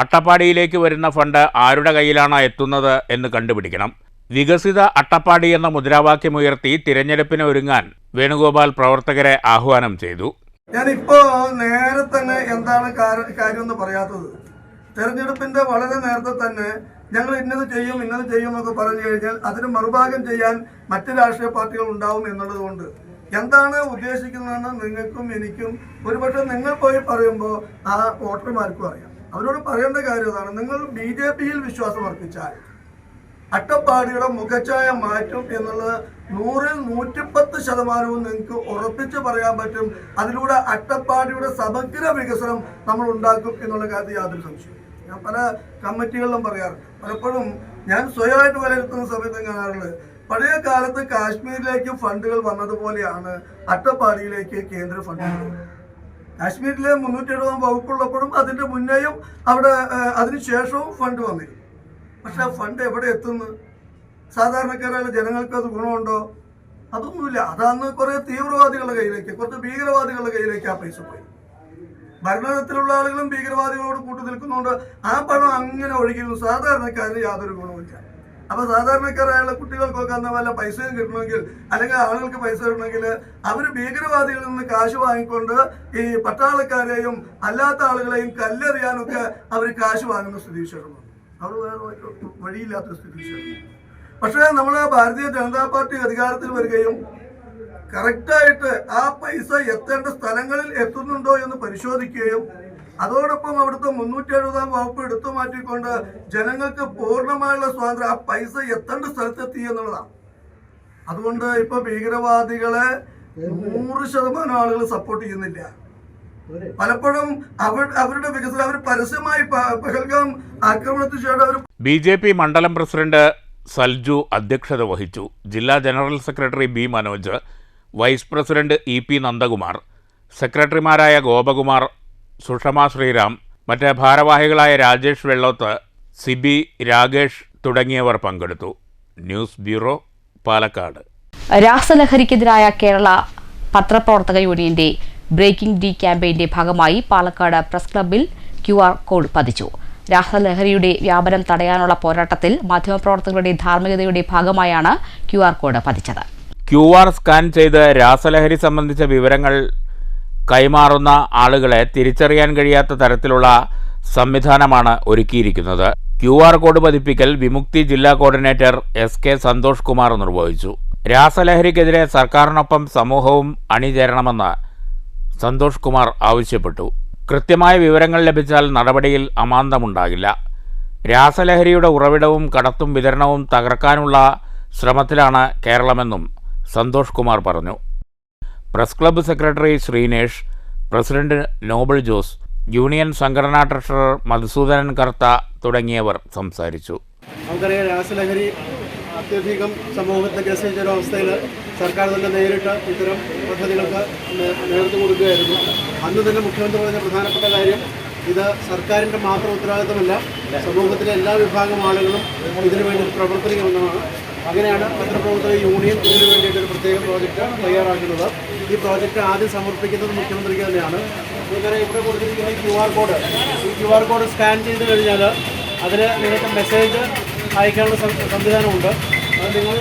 അട്ടപ്പാടിയിലേക്ക് വരുന്ന ഫണ്ട് ആരുടെ കയ്യിലാണ് എത്തുന്നത് എന്ന് കണ്ടുപിടിക്കണം. വികസിത അട്ടപ്പാടി എന്ന മുദ്രാവാക്യമുയർത്തി തിരഞ്ഞെടുപ്പിന് ഒരുങ്ങാൻ വേണുഗോപാൽ പ്രവർത്തകരെ ആഹ്വാനം ചെയ്തു. ഞാനിപ്പോ നേരെ തന്നെ എന്താണ് കാര്യം എന്ന് പറയാത്തത്, തെരഞ്ഞെടുപ്പിന്റെ വളരെ നേരത്തെ തന്നെ ഞങ്ങൾ ഇന്നത് ചെയ്യും എന്നൊക്കെ പറഞ്ഞു കഴിഞ്ഞാൽ അതിന് മറുഭാഗം ചെയ്യാൻ മറ്റ് രാഷ്ട്രീയ പാർട്ടികൾ ഉണ്ടാവും എന്നുള്ളത് കൊണ്ട് എന്താണ് ഉദ്ദേശിക്കുന്നതെന്ന് നിങ്ങൾക്കും എനിക്കും ഒരുപക്ഷെ നിങ്ങൾ പോയി പറയുമ്പോൾ ആ വോട്ടർമാർക്കും അറിയാം. അവരോട് പറയേണ്ട കാര്യം അതാണ്, നിങ്ങൾ BJPയിൽ വിശ്വാസം അർപ്പിച്ചാൽ അട്ടപ്പാടിയുടെ മുഖച്ഛായ മാറ്റും എന്നുള്ളത് 100-ൽ 110% നിങ്ങൾക്ക് ഉറപ്പിച്ച് പറയാൻ പറ്റും. അതിലൂടെ അട്ടപ്പാടിയുടെ സമഗ്ര വികസനം നമ്മൾ ഉണ്ടാക്കും എന്നുള്ള കാര്യത്തിൽ യാതൊരു സംശയവും. ഞാൻ പല കമ്മിറ്റികളിലും പറയാറ്, പലപ്പോഴും ഞാൻ സ്വയമായിട്ട് വിലയിരുത്തുന്ന സമയത്ത് കാണാറുള്ളത്, പഴയ കാലത്ത് കാശ്മീരിലേക്ക് ഫണ്ടുകൾ വന്നതുപോലെയാണ് അട്ടപ്പാടിയിലേക്ക് കേന്ദ്ര ഫണ്ടുകൾ. കാശ്മീരിലെ 370 വകുപ്പുള്ളപ്പോഴും അതിന്റെ മുന്നേയും അവിടെ അതിനുശേഷവും ഫണ്ട് വന്നിരുന്നു. പക്ഷെ ആ ഫണ്ട് എവിടെ എത്തുന്നു? സാധാരണക്കാരായ ജനങ്ങൾക്ക് അത് ഗുണമുണ്ടോ? അതൊന്നുമില്ല. അതാന്ന് കുറെ തീവ്രവാദികളുടെ കയ്യിലേക്ക്, കുറച്ച് ഭീകരവാദികളുടെ കയ്യിലേക്ക് ആ പൈസ പോയി. ഭരണത്തിലുള്ള ആളുകളും ഭീകരവാദികളോട് കൂട്ടു നിൽക്കുന്നതുകൊണ്ട് ആ പണം അങ്ങനെ ഒഴുകിയിരുന്നു. സാധാരണക്കാരന് യാതൊരു ഗുണവുമില്ല. അപ്പൊ സാധാരണക്കാരായുള്ള കുട്ടികൾക്കൊക്കെ അന്ന് വല്ല പൈസയും കിട്ടണമെങ്കിൽ അല്ലെങ്കിൽ ആളുകൾക്ക് പൈസ കിട്ടണമെങ്കിൽ അവര് ഭീകരവാദികളിൽ നിന്ന് കാശ് വാങ്ങിക്കൊണ്ട് ഈ പട്ടാളക്കാരെയും അല്ലാത്ത ആളുകളെയും കല്ലെറിയാനൊക്കെ അവർ കാശ് വാങ്ങുന്ന സ്ഥിതിവിശേഷമാണ്. അവർ വേറെ വഴിയില്ലാത്ത സ്ഥിതിവിശേഷം. പക്ഷേ നമ്മളെ ഭാരതീയ ജനതാ പാർട്ടി അധികാരത്തിൽ വരികയും കറക്റ്റായിട്ട് ആ പൈസ എത്തേണ്ട സ്ഥലങ്ങളിൽ എത്തുന്നുണ്ടോ എന്ന് പരിശോധിക്കുകയും അതോടൊപ്പം അവിടുത്തെ 370 വകുപ്പ് എടുത്തു മാറ്റിക്കൊണ്ട് ജനങ്ങൾക്ക് പൂർണ്ണമായുള്ള സ്വാതന്ത്ര്യം, ആ പൈസ എത്തേണ്ട സ്ഥലത്തെത്തി എന്നുള്ളതാണ്. അതുകൊണ്ട് ഇപ്പൊ ഭീകരവാദികളെ 100% ആളുകൾ സപ്പോർട്ട് ചെയ്യുന്നില്ല. പലപ്പോഴും അവരുടെ വികസനം അവർ പരസ്യമായി പഹൽഗാം ആക്രമണത്തിന് ശേഷം അവർ BJP മണ്ഡലം പ്രസിഡന്റ് സൽജു അധ്യക്ഷത വഹിച്ചു. ജില്ലാ general secretary B Manoj, vice president EP Nandakumar, സെക്രട്ടറിമാരായ ഗോപകുമാർ, സുഷമ ശ്രീറാം, മറ്റ് ഭാരവാഹികളായ രാജേഷ് വെള്ളോത്ത്, സിബി, രാകേഷ് തുടങ്ങിയവർ പങ്കെടുത്തു. News bureau, Palakkad. രാസലഹരിക്കെതിരായ കേരള പത്രപ്രവർത്തക യൂണിയന്റെ ബ്രേക്കിംഗ് ഡി ക്യാമ്പയിന്റെ ഭാഗമായി പാലക്കാട് പ്രസ് ക്ലബ്ബിൽ QR കോഡ് പതിച്ചു. രാസലഹരിയുടെ വ്യാപനം തടയാനുള്ള പോരാട്ടത്തിൽ മാധ്യമപ്രവർത്തകരുടെ ധാർമ്മികതയുടെ ഭാഗമായാണ് QR കോഡ് പതിച്ചത്. QR സ്കാൻ ചെയ്ത് രാസലഹരി സംബന്ധിച്ച വിവരങ്ങൾ കൈമാറുന്ന ആളുകളെ തിരിച്ചറിയാൻ കഴിയാത്ത തരത്തിലുള്ള സംവിധാനമാണ് ഒരുക്കിയിരിക്കുന്നത്. QR കോഡ് പതിപ്പിക്കൽ വിമുക്തി ജില്ലാ കോർഡിനേറ്റർ SK സന്തോഷ് കുമാർ നിർവഹിച്ചു. രാസലഹരിക്കെതിരെ സർക്കാരിനൊപ്പം സമൂഹവും അണിചേരണമെന്ന് സന്തോഷ് കുമാർ ആവശ്യപ്പെട്ടു. കൃത്യമായ വിവരങ്ങൾ ലഭിച്ചാൽ നടപടിയിൽ അമാന്തമുണ്ടാകില്ല. രാസലഹരിയുടെ ഉറവിടവും കടത്തും വിതരണവും തകർക്കാനുള്ള ശ്രമത്തിലാണ് കേരളമെന്നും സന്തോഷ് കുമാർ പറഞ്ഞു. Press club secretary Sreenesh, president Noble Jose, union സംഘടനാ ട്രഷറർ മധുസൂദനൻ കർത്ത തുടങ്ങിയവർ സംസാരിച്ചു. നമുക്കറിയാം, രാസലഹരി അത്യധികം സമൂഹത്തെ ഗ്രസിച്ച ഒരു അവസ്ഥയിൽ സർക്കാർ തന്നെ നേരിട്ട് ഇത്തരം പദ്ധതികൾക്ക് നേതൃത്വം കൊടുക്കുകയായിരുന്നു. അന്ന് തന്നെ മുഖ്യമന്ത്രി പറഞ്ഞ പ്രധാനപ്പെട്ട കാര്യം, ഇത് സർക്കാരിൻ്റെ മാത്രം ഉത്തരവാദിത്തമല്ല, സമൂഹത്തിലെ എല്ലാ വിഭാഗം ആളുകളും ഇതിനു വേണ്ടി പ്രവർത്തിക്കണമെന്നാണ്. അങ്ങനെയാണ് പത്രപ്രവർത്തക യൂണിയൻ ഇതിനു വേണ്ടിയിട്ട് ഒരു പ്രത്യേക പ്രോജക്റ്റ് തയ്യാറാക്കുന്നത്. ഈ പ്രോജക്റ്റ് ആദ്യം സമർപ്പിക്കുന്നത് മുഖ്യമന്ത്രിക്ക് തന്നെയാണ്. ഇങ്ങനെ ഇവിടെ കൊടുത്തിരിക്കുന്ന ഈ QR കോഡ് സ്കാൻ ചെയ്ത് കഴിഞ്ഞാൽ അതിൽ നിങ്ങൾക്ക് മെസ്സേജ് അയക്കാനുള്ള സംവിധാനമുണ്ട്. അത് നിങ്ങൾ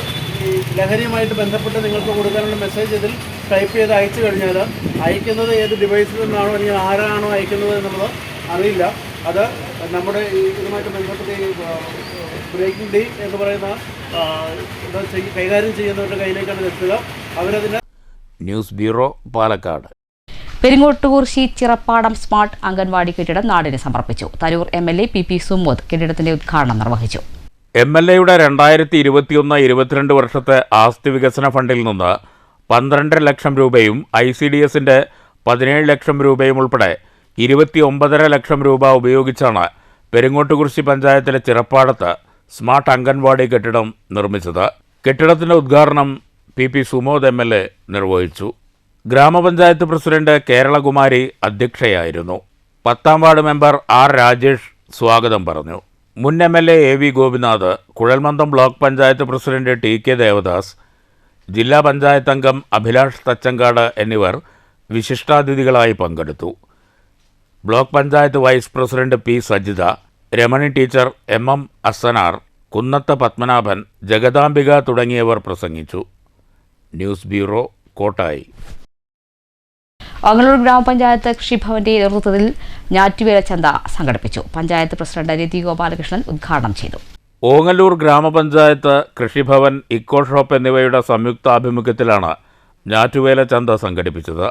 ഈ ലഹരിയുമായിട്ട് ബന്ധപ്പെട്ട് നിങ്ങൾക്ക് കൊടുക്കാനുള്ള മെസ്സേജ് ഇതിൽ ടൈപ്പ് ചെയ്ത് അയച്ചു കഴിഞ്ഞാൽ അയക്കുന്നത് ഏത് ഡിവൈസിൽ നിന്നാണോ അല്ലെങ്കിൽ ആരാണോ അയക്കുന്നത് എന്നുള്ളത് അറിയില്ല. അത് നമ്മുടെ ഇതുമായിട്ട് ബന്ധപ്പെട്ട് ഈ ബ്രേക്കിംഗ് ഡേ എന്ന് പറയുന്ന കൈകാര്യം ചെയ്യുന്നവരുടെ കയ്യിലേക്കാണ് എത്തുക. അവരതിന്. News bureau, Palakkad. Peringottukurissi Chirapadam smart anganwadi കെട്ടിടം നാടിന് സമർപ്പിച്ചു. തരൂർ MLA PP സുമോദ് കെട്ടിടത്തിന്റെ ഉദ്ഘാടനം നിർവഹിച്ചു. MLAയുടെ 2021-22 വർഷത്തെ ആസ്തി വികസന ഫണ്ടിൽ നിന്ന് 12 ലക്ഷം രൂപയും ICDSന്റെ 17 ലക്ഷം രൂപയും ഉൾപ്പെടെ 29.5 ലക്ഷം രൂപ ഉപയോഗിച്ചാണ് പെരിങ്ങോട്ടുകുറിശി പഞ്ചായത്തിലെ ചിറപ്പാടത്ത് സ്മാർട്ട് അംഗൻവാടി കെട്ടിടം നിർമ്മിച്ചത്. കെട്ടിടത്തിന്റെ ഉദ്ഘാടനം PP സുമോദ് MLA നിർവഹിച്ചു. ഗ്രാമപഞ്ചായത്ത് പ്രസിഡന്റ് കേരളകുമാരി അധ്യക്ഷയായിരുന്നു. 10ാം വാർഡ് മെമ്പർ R രാജേഷ് സ്വാഗതം പറഞ്ഞു. മുൻ MLA AV ഗോപിനാഥ്, കുഴൽമന്ദം block panchayat president TK Devadas, ജില്ലാ പഞ്ചായത്ത് അംഗം അഭിലാഷ് തച്ചങ്കാട് എന്നിവർ വിശിഷ്ടാതിഥികളായി പങ്കെടുത്തു. Block panchayat vice president P Sajitha, Ramani teacher, MM Asanar, Kunnath Padmanabhan, Jagadambika തുടങ്ങിയവർ പ്രസംഗിച്ചു. News bureau, Kottayi. ഓങ്ങല്ലൂർ ഗ്രാമപഞ്ചായത്ത് കൃഷിഭവന്റെ നേതൃത്വത്തിൽ ഞാറ്റുവേല ചന്ത സംഘടിപ്പിച്ചു. പഞ്ചായത്ത് പ്രസിഡന്റ് രതി ഗോപാലകൃഷ്ണൻ ഉദ്ഘാടനം ചെയ്തു. ഓങ്ങല്ലൂർ ഗ്രാമപഞ്ചായത്ത് കൃഷിഭവൻ, ഇക്കോ ഷോപ്പ് എന്നിവയുടെ സംയുക്താഭിമുഖ്യത്തിലാണ് ഞാറ്റുവേല ചന്ത സംഘടിപ്പിച്ചത്.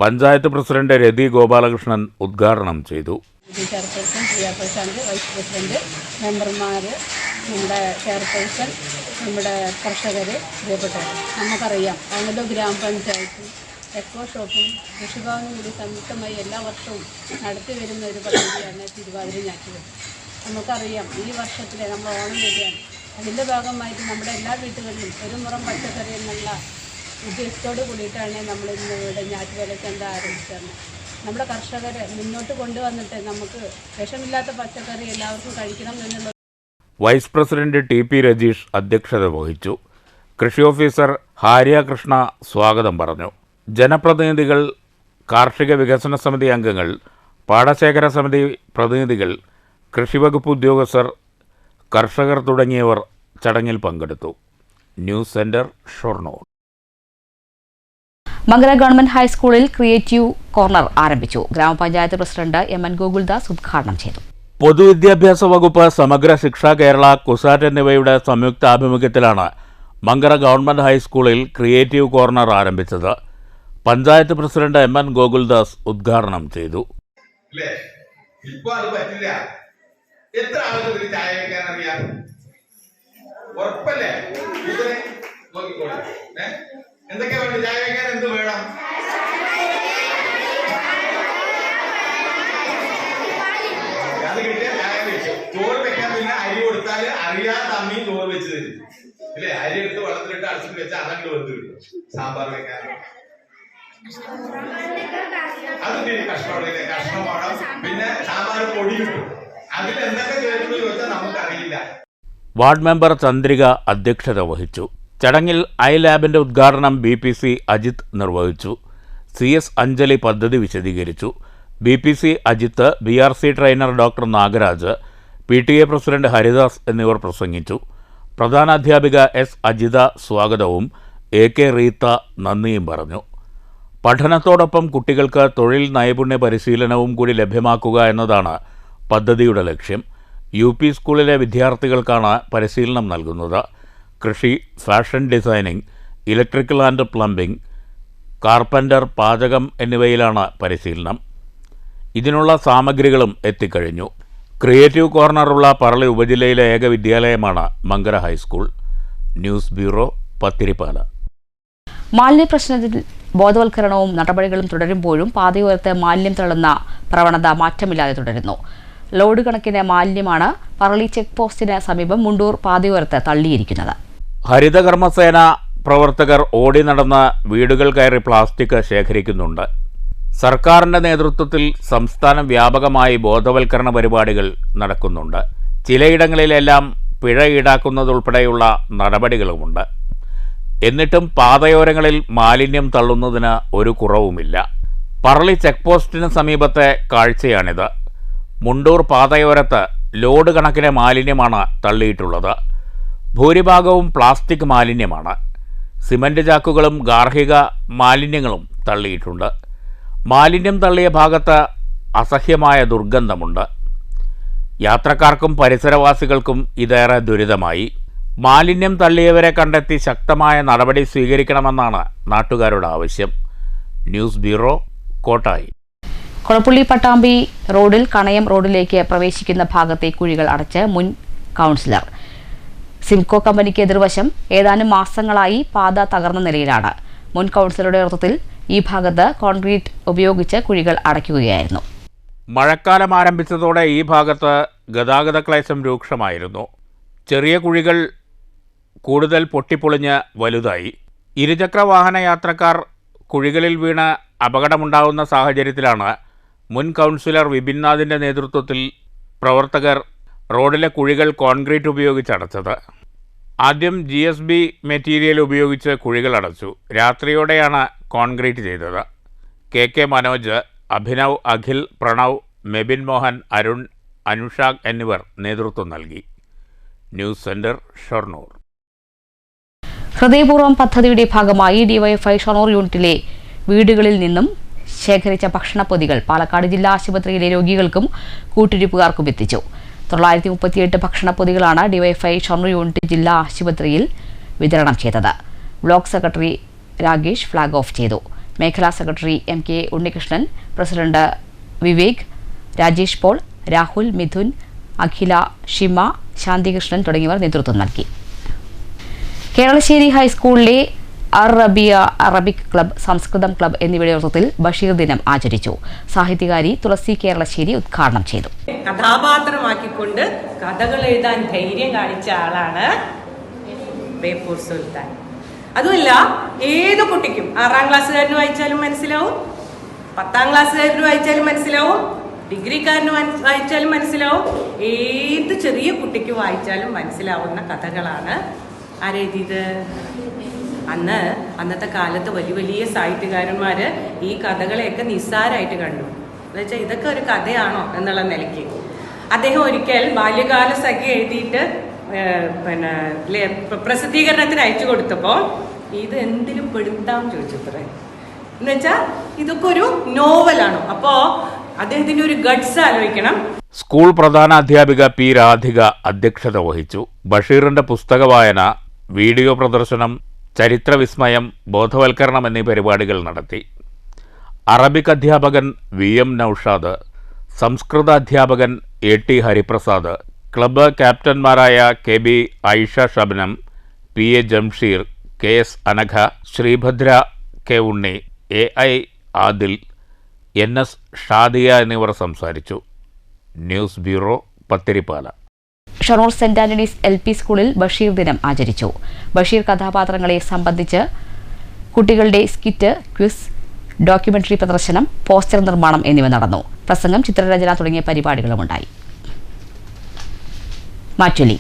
പഞ്ചായത്ത് പ്രസിഡന്റ് രതി ഗോപാലകൃഷ്ണൻ ഉദ്ഘാടനം ചെയ്തു. ചെയർപേഴ്സൺ, പ്രിയപ്രശാന്ത്, വൈസ് പ്രസിഡന്റ്, മെമ്പർമാർ, നമ്മുടെ ചെയർപേഴ്സൺ, നമ്മുടെ കർഷകർ, പ്രിയപ്പെട്ടവർ, നമുക്കറിയാം ഓങ്ങല്ലൂർ ഗ്രാമപഞ്ചായത്ത് എക്കോ ഷോപ്പും കൃഷിഭവനും കൂടി സംയുക്തമായി എല്ലാ വർഷവും നടത്തി വരുന്ന ഒരു പദ്ധതിയാണ് തിരുവാതിര ഞാറ്റുവേല. നമുക്കറിയാം ഈ വർഷത്തിലെ നമ്മൾ ഓണം വരികയാണ്. അതിൻ്റെ ഭാഗമായിട്ട് നമ്മുടെ എല്ലാ വീട്ടുകളിലും ഒരു മുറം പച്ചക്കറി എന്നുള്ള ഉദ്ദേശത്തോട് കൂടിയിട്ടാണ് നമ്മൾ ഇന്ന് ഇവിടെ ഞാറ്റുവേല ചന്ത ആരംഭിച്ചത്. നമ്മുടെ കർഷകരെ മുന്നോട്ട് കൊണ്ടുവന്നിട്ട് നമുക്ക് വിഷമില്ലാത്ത പച്ചക്കറി എല്ലാവർക്കും കഴിക്കണം എന്നുള്ള. വൈസ് പ്രസിഡന്റ് TP രജീഷ് അധ്യക്ഷത വഹിച്ചു. കൃഷി ഓഫീസർ ഹാര്യ കൃഷ്ണ സ്വാഗതം പറഞ്ഞു. ജനപ്രതിനിധികൾ, കാർഷിക വികസന സമിതി അംഗങ്ങൾ, പാടശേഖര സമിതി പ്രതിനിധികൾ, കൃഷിവകുപ്പ് ഉദ്യോഗസ്ഥർ, കർഷകർ തുടങ്ങിയവർ ചടങ്ങിൽ പങ്കെടുത്തു. News centre, Shoranur. Mankara government ഹൈസ്കൂളിൽ ക്രിയേറ്റീവ് കോർണർ ആരംഭിച്ചു. ഗ്രാമപഞ്ചായത്ത് പ്രസിഡന്റ് MN ഗോകുൽദാസ് ഉദ്ഘാടനം ചെയ്തു. പൊതുവിദ്യാഭ്യാസ വകുപ്പ്, സമഗ്ര ശിക്ഷ കേരള, കുസാറ്റ് എന്നിവയുടെ സംയുക്താഭിമുഖ്യത്തിലാണ് മങ്കര ഗവൺമെന്റ് ഹൈസ്കൂളിൽ ക്രിയേറ്റീവ് കോർണർ ആരംഭിച്ചത്. പഞ്ചായത്ത് പ്രസിഡന്റ് MN ഗോകുൽദാസ് ഉദ്ഘാടനം ചെയ്തു. ഇപ്പൊ അത് പറ്റില്ല. എത്ര ആളുകൾ ചായ വെക്കാൻ അറിയാം? ഉറപ്പല്ലേ? എന്തൊക്കെ വേണ്ട? ചായ വെക്കാൻ എന്ത് വേണം? അത് കിട്ടിയ ചായ വെച്ചു. ചോറ് വെക്കാൻ പിന്നെ അരി കൊടുത്താല് അറിയാതെ അമ്മയും ചോറ് വെച്ച് തരും. ഇല്ലേ? അരി എടുത്ത് വെള്ളത്തിലിട്ട് അടച്ചിട്ട് വെച്ചാൽ അതങ്ങ് വെന്ത് കിട്ടും. സാമ്പാർ വെക്കാൻ അത് കഷ്ണമില്ല, കഷ്ണം വേണം. പിന്നെ സാമ്പാർ പൊടി കിട്ടും. അതിൽ എന്തൊക്കെ ചേർന്ന് ചോദിച്ചാൽ നമുക്കറിയില്ല. വാർഡ് മെമ്പർ ചന്ദ്രിക അധ്യക്ഷത വഹിച്ചു. ചടങ്ങിൽ ഐലാബിന്റെ ഉദ്ഘാടനം BPC അജിത് നിർവഹിച്ചു. CS അഞ്ജലി പദ്ധതി വിശദീകരിച്ചു. BPC Ajith, BRC trainer doctor Nagaraj, PTA president Haridas എന്നിവർ പ്രസംഗിച്ചു. പ്രധാനാധ്യാപിക S അജിത സ്വാഗതവും AK റീത്ത നന്ദിയും പറഞ്ഞു. പഠനത്തോടൊപ്പം കുട്ടികൾക്ക് തൊഴിൽ നൈപുണ്യ പരിശീലനവും കൂടി ലഭ്യമാക്കുക എന്നതാണ് പദ്ധതിയുടെ ലക്ഷ്യം. UP സ്കൂളിലെ വിദ്യാർത്ഥികൾക്കാണ് പരിശീലനം നൽകുന്നത്. കൃഷി, fashion designing, electrical and plumbing, carpenter, പാചകം എന്നിവയിലാണ് പരിശീലനം. ഇതിനുള്ള സാമഗ്രികളും എത്തിക്കഴിഞ്ഞു. ക്രിയേറ്റീവ് കോർണറുള്ള പറളി ഉപജില്ലയിലെ ഏക വിദ്യാലയമാണ് Mankara high school. News bureau, Pathirippala. മാലിന്യ പ്രശ്നത്തിൽ ബോധവൽക്കരണവും നടപടികളും തുടരുമ്പോഴും പാതയോരത്ത് മാലിന്യം തള്ളുന്ന പ്രവണത മാറ്റമില്ലാതെ തുടരുന്നു. ലോഡ് കണക്കിന് മാലിന്യമാണ് പറളി ചെക്ക് പോസ്റ്റിന് സമീപം മുണ്ടൂർ പാതയോരത്ത് തള്ളിയിരിക്കുന്നത്. ഹരിതകർമ്മസേന പ്രവർത്തകർ ഓടി നടന്ന് വീടുകൾ കയറി പ്ലാസ്റ്റിക് ശേഖരിക്കുന്നുണ്ട്. സർക്കാരിൻ്റെ നേതൃത്വത്തിൽ സംസ്ഥാന വ്യാപകമായി ബോധവൽക്കരണ പരിപാടികൾ നടക്കുന്നുണ്ട്. ചിലയിടങ്ങളിലെല്ലാം പിഴ ഈടാക്കുന്നതുൾപ്പെടെയുള്ള നടപടികളുമുണ്ട്. എന്നിട്ടും പാതയോരങ്ങളിൽ മാലിന്യം തള്ളുന്നതിന് ഒരു കുറവുമില്ല. പറളി ചെക്ക് പോസ്റ്റിന് സമീപത്തെ കാഴ്ചയാണിത്. മുണ്ടൂർ പാതയോരത്ത് ലോഡ് കണക്കിന് മാലിന്യമാണ് തള്ളിയിട്ടുള്ളത്. ഭൂരിഭാഗവും പ്ലാസ്റ്റിക് മാലിന്യമാണ്. സിമൻറ്റ് ചാക്കുകളും ഗാർഹിക മാലിന്യങ്ങളും തള്ളിയിട്ടുണ്ട്. മാലിന്യം തള്ളിയ ഭാഗത്ത് അസഹ്യമായ ദുർഗന്ധമുണ്ട്. യാത്രക്കാർക്കും പരിസരവാസികൾക്കും ഇതേറെ ദുരിതമായി. മാലിന്യം തള്ളിയവരെ കണ്ടെത്തി ശക്തമായ നടപടി സ്വീകരിക്കണമെന്നാണ് നാട്ടുകാരുടെ ആവശ്യം. News bureau, Kottayi. കൊളപ്പുള്ളി പട്ടാമ്പി റോഡിൽ കണയം റോഡിലേക്ക് പ്രവേശിക്കുന്ന ഭാഗത്തെ കുഴികൾ അടച്ച് മുൻ കൗൺസിലർ. സിംകോ കമ്പനിക്ക് എതിർവശം ഏതാനും മാസങ്ങളായി പാത തകർന്ന നിലയിലാണ്. മുൻ കൗൺസിലറുടെ നേതൃത്വത്തിൽ ഈ ഭാഗത്ത് കോൺക്രീറ്റ് ഉപയോഗിച്ച് കുഴികൾ അടയ്ക്കുകയായിരുന്നു. മഴക്കാലം ആരംഭിച്ചതോടെ ഈ ഭാഗത്ത് ഗതാഗത ക്ലേശം രൂക്ഷമായിരുന്നു. ചെറിയ കുഴികൾ കൂടുതൽ പൊട്ടിപ്പൊളിഞ്ഞ് വലുതായി. ഇരുചക്ര വാഹന യാത്രക്കാർ കുഴികളിൽ വീണ് അപകടമുണ്ടാകുന്ന സാഹചര്യത്തിലാണ് മുൻ കൗൺസിലർ വിപിൻനാഥിൻ്റെ നേതൃത്വത്തിൽ പ്രവർത്തകർ റോഡിലെ കുഴികൾ കോൺക്രീറ്റ് ഉപയോഗിച്ച് അടച്ചത്. ആദ്യം GSB മെറ്റീരിയൽ ഉപയോഗിച്ച് കുഴികൾ അടച്ചു. രാത്രിയോടെയാണ് കോൺക്രീറ്റ് ചെയ്തത്. KK മനോജ്, അഭിനവ്, അഖിൽ, പ്രണവ്, മെബിൻ മോഹൻ, അരുൺ, അനുഷാഗ് എന്നിവർ നേതൃത്വം നൽകി. News centre, Shoranur. ഹൃദയപൂർവ്വം പദ്ധതിയുടെ ഭാഗമായി ഡിവൈഎഫ്ഐ ഷൊർണൂർ യൂണിറ്റിലെ വീടുകളിൽ നിന്നും ശേഖരിച്ച ഭക്ഷണപ്പൊതികൾ പാലക്കാട് ജില്ലാ ആശുപത്രിയിലെ രോഗികൾക്കും കൂട്ടിരിപ്പുകാർക്കും എത്തിച്ചു. 938 ഭക്ഷണപ്പൊതികളാണ് ഡിവൈഎഫ്ഐ ഷൊർണൂർ യൂണിറ്റ് ജില്ലാ ആശുപത്രിയിൽ വിതരണം ചെയ്തത്. Block secretary Ragesh flag off ചെയ്തു. മേഖലാ secretary MK Unnikrishnan, president Vivek, Rajesh Paul, Rahul, Mithun, Akhila, Shima, Shanthikrishnan തുടങ്ങിയവർ നേതൃത്വം നൽകി. കേരളശ്ശേരി ഹൈസ്കൂളിലെ അറബിയ അറബിക് ക്ലബ്, സംസ്കൃതം ക്ലബ് എന്നിവയുടെ നേതൃത്വത്തിൽ ബഷീർ ദിനം ആചരിച്ചു. സാഹിത്യകാരി തുളസി കേരളശ്ശേരി ഉദ്ഘാടനം ചെയ്തു. കഥാപാത്രമാക്കിക്കൊണ്ട് കഥകൾ എഴുതാൻ ധൈര്യം കാണിച്ച ആളാണ് ബേപ്പൂർ സുൽത്താൻ. അതുമല്ല, ഏത് കുട്ടിക്കും 6ാം ക്ലാസ്സുകാരന് വായിച്ചാലും മനസ്സിലാവും, 10ാം ക്ലാസ്സുകാരന് വായിച്ചാലും മനസ്സിലാവും, ഡിഗ്രിക്കാരന് വായിച്ചാലും മനസ്സിലാവും, ഏത് ചെറിയ കുട്ടിക്ക് വായിച്ചാലും മനസ്സിലാവുന്ന കഥകളാണ് ആരെഴുതിയത്. അന്നത്തെ കാലത്ത് വലിയ വലിയ സാഹിത്യകാരന്മാർ ഈ കഥകളെയൊക്കെ നിസ്സാരമായിട്ട് കണ്ടു. എന്നുവെച്ചാൽ ഇതൊക്കെ ഒരു കഥയാണോ എന്നുള്ള നിലയ്ക്ക് അദ്ദേഹം ഒരിക്കൽ ബാല്യകാല സഖി എഴുതിയിട്ട് പ്രസിദ്ധീകരണത്തിന് അയച്ചു കൊടുത്തപ്പോൾ ഇത് എന്തിനും പെടുത്താം ചോദിച്ചത്രേ. എന്നുവെച്ചാൽ ഇതൊക്കെ ഒരു നോവലാണോ? അപ്പോൾ അദ്ദേഹത്തിന്റെ ഒരു ഗഡ്സ് ആലോചിക്കണം. സ്കൂൾ പ്രധാന അധ്യാപിക P. രാധിക അധ്യക്ഷത വഹിച്ചു. ബഷീറിന്റെ പുസ്തക വായന, വീഡിയോ പ്രദർശനം, ചരിത്രവിസ്മയം, ബോധവൽക്കരണം എന്നീ പരിപാടികൾ നടത്തി. അറബിക് അധ്യാപകൻ VM നൌഷാദ്, സംസ്കൃത അധ്യാപകൻ AT ഹരിപ്രസാദ്, ക്ലബ്ബ് ക്യാപ്റ്റന്മാരായ KB Ayisha Shabnam, PA Jamsheer, KS Anagha, Sreebhadra K. Unni, AI Adil, NS Shadiya എന്നിവർ സംസാരിച്ചു. News bureau, Pathirippala. Shoranur saint Antony's LP സ്കൂളിൽ ബഷീർ ദിനം ആചരിച്ചു. ബഷീർ കഥാപാത്രങ്ങളെ സംബന്ധിച്ച് കുട്ടികളുടെ സ്കിറ്റ്, ക്വിസ്, ഡോക്യുമെന്ററി പ്രദർശനം, പോസ്റ്റർ നിർമ്മാണം എന്നിവ നടന്നു. പ്രസംഗം, ചിത്രരചന തുടങ്ങിയ പരിപാടികളുമുണ്ടായി. മാറ്റൊലി.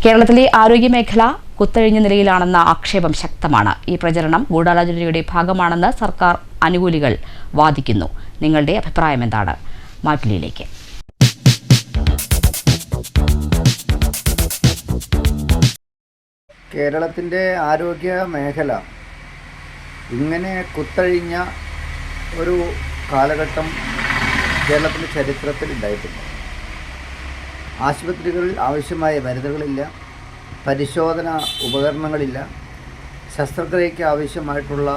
കേരളത്തിലെ ആരോഗ്യമേഖല കുത്തഴിഞ്ഞ നിലയിലാണെന്ന ആക്ഷേപം ശക്തമാണ്. ഈ പ്രചരണം ഗൂഢാലോചനയുടെ ഭാഗമാണെന്ന് സർക്കാർ അനുകൂലികൾ വാദിക്കുന്നു. നിങ്ങളുടെ അഭിപ്രായം എന്താണ്? മാറ്റൊലിയിലേക്ക്. കേരളത്തിൻ്റെ ആരോഗ്യ മേഖല ഇങ്ങനെ കുത്തഴിഞ്ഞ ഒരു കാലഘട്ടം കേരളത്തിൻ്റെ ചരിത്രത്തിൽ ഉണ്ടായിട്ടില്ല. ആശുപത്രികളിൽ ആവശ്യമായ മരുന്നുകളില്ല, പരിശോധന ഉപകരണങ്ങളില്ല, ശസ്ത്രക്രിയയ്ക്ക് ആവശ്യമായിട്ടുള്ള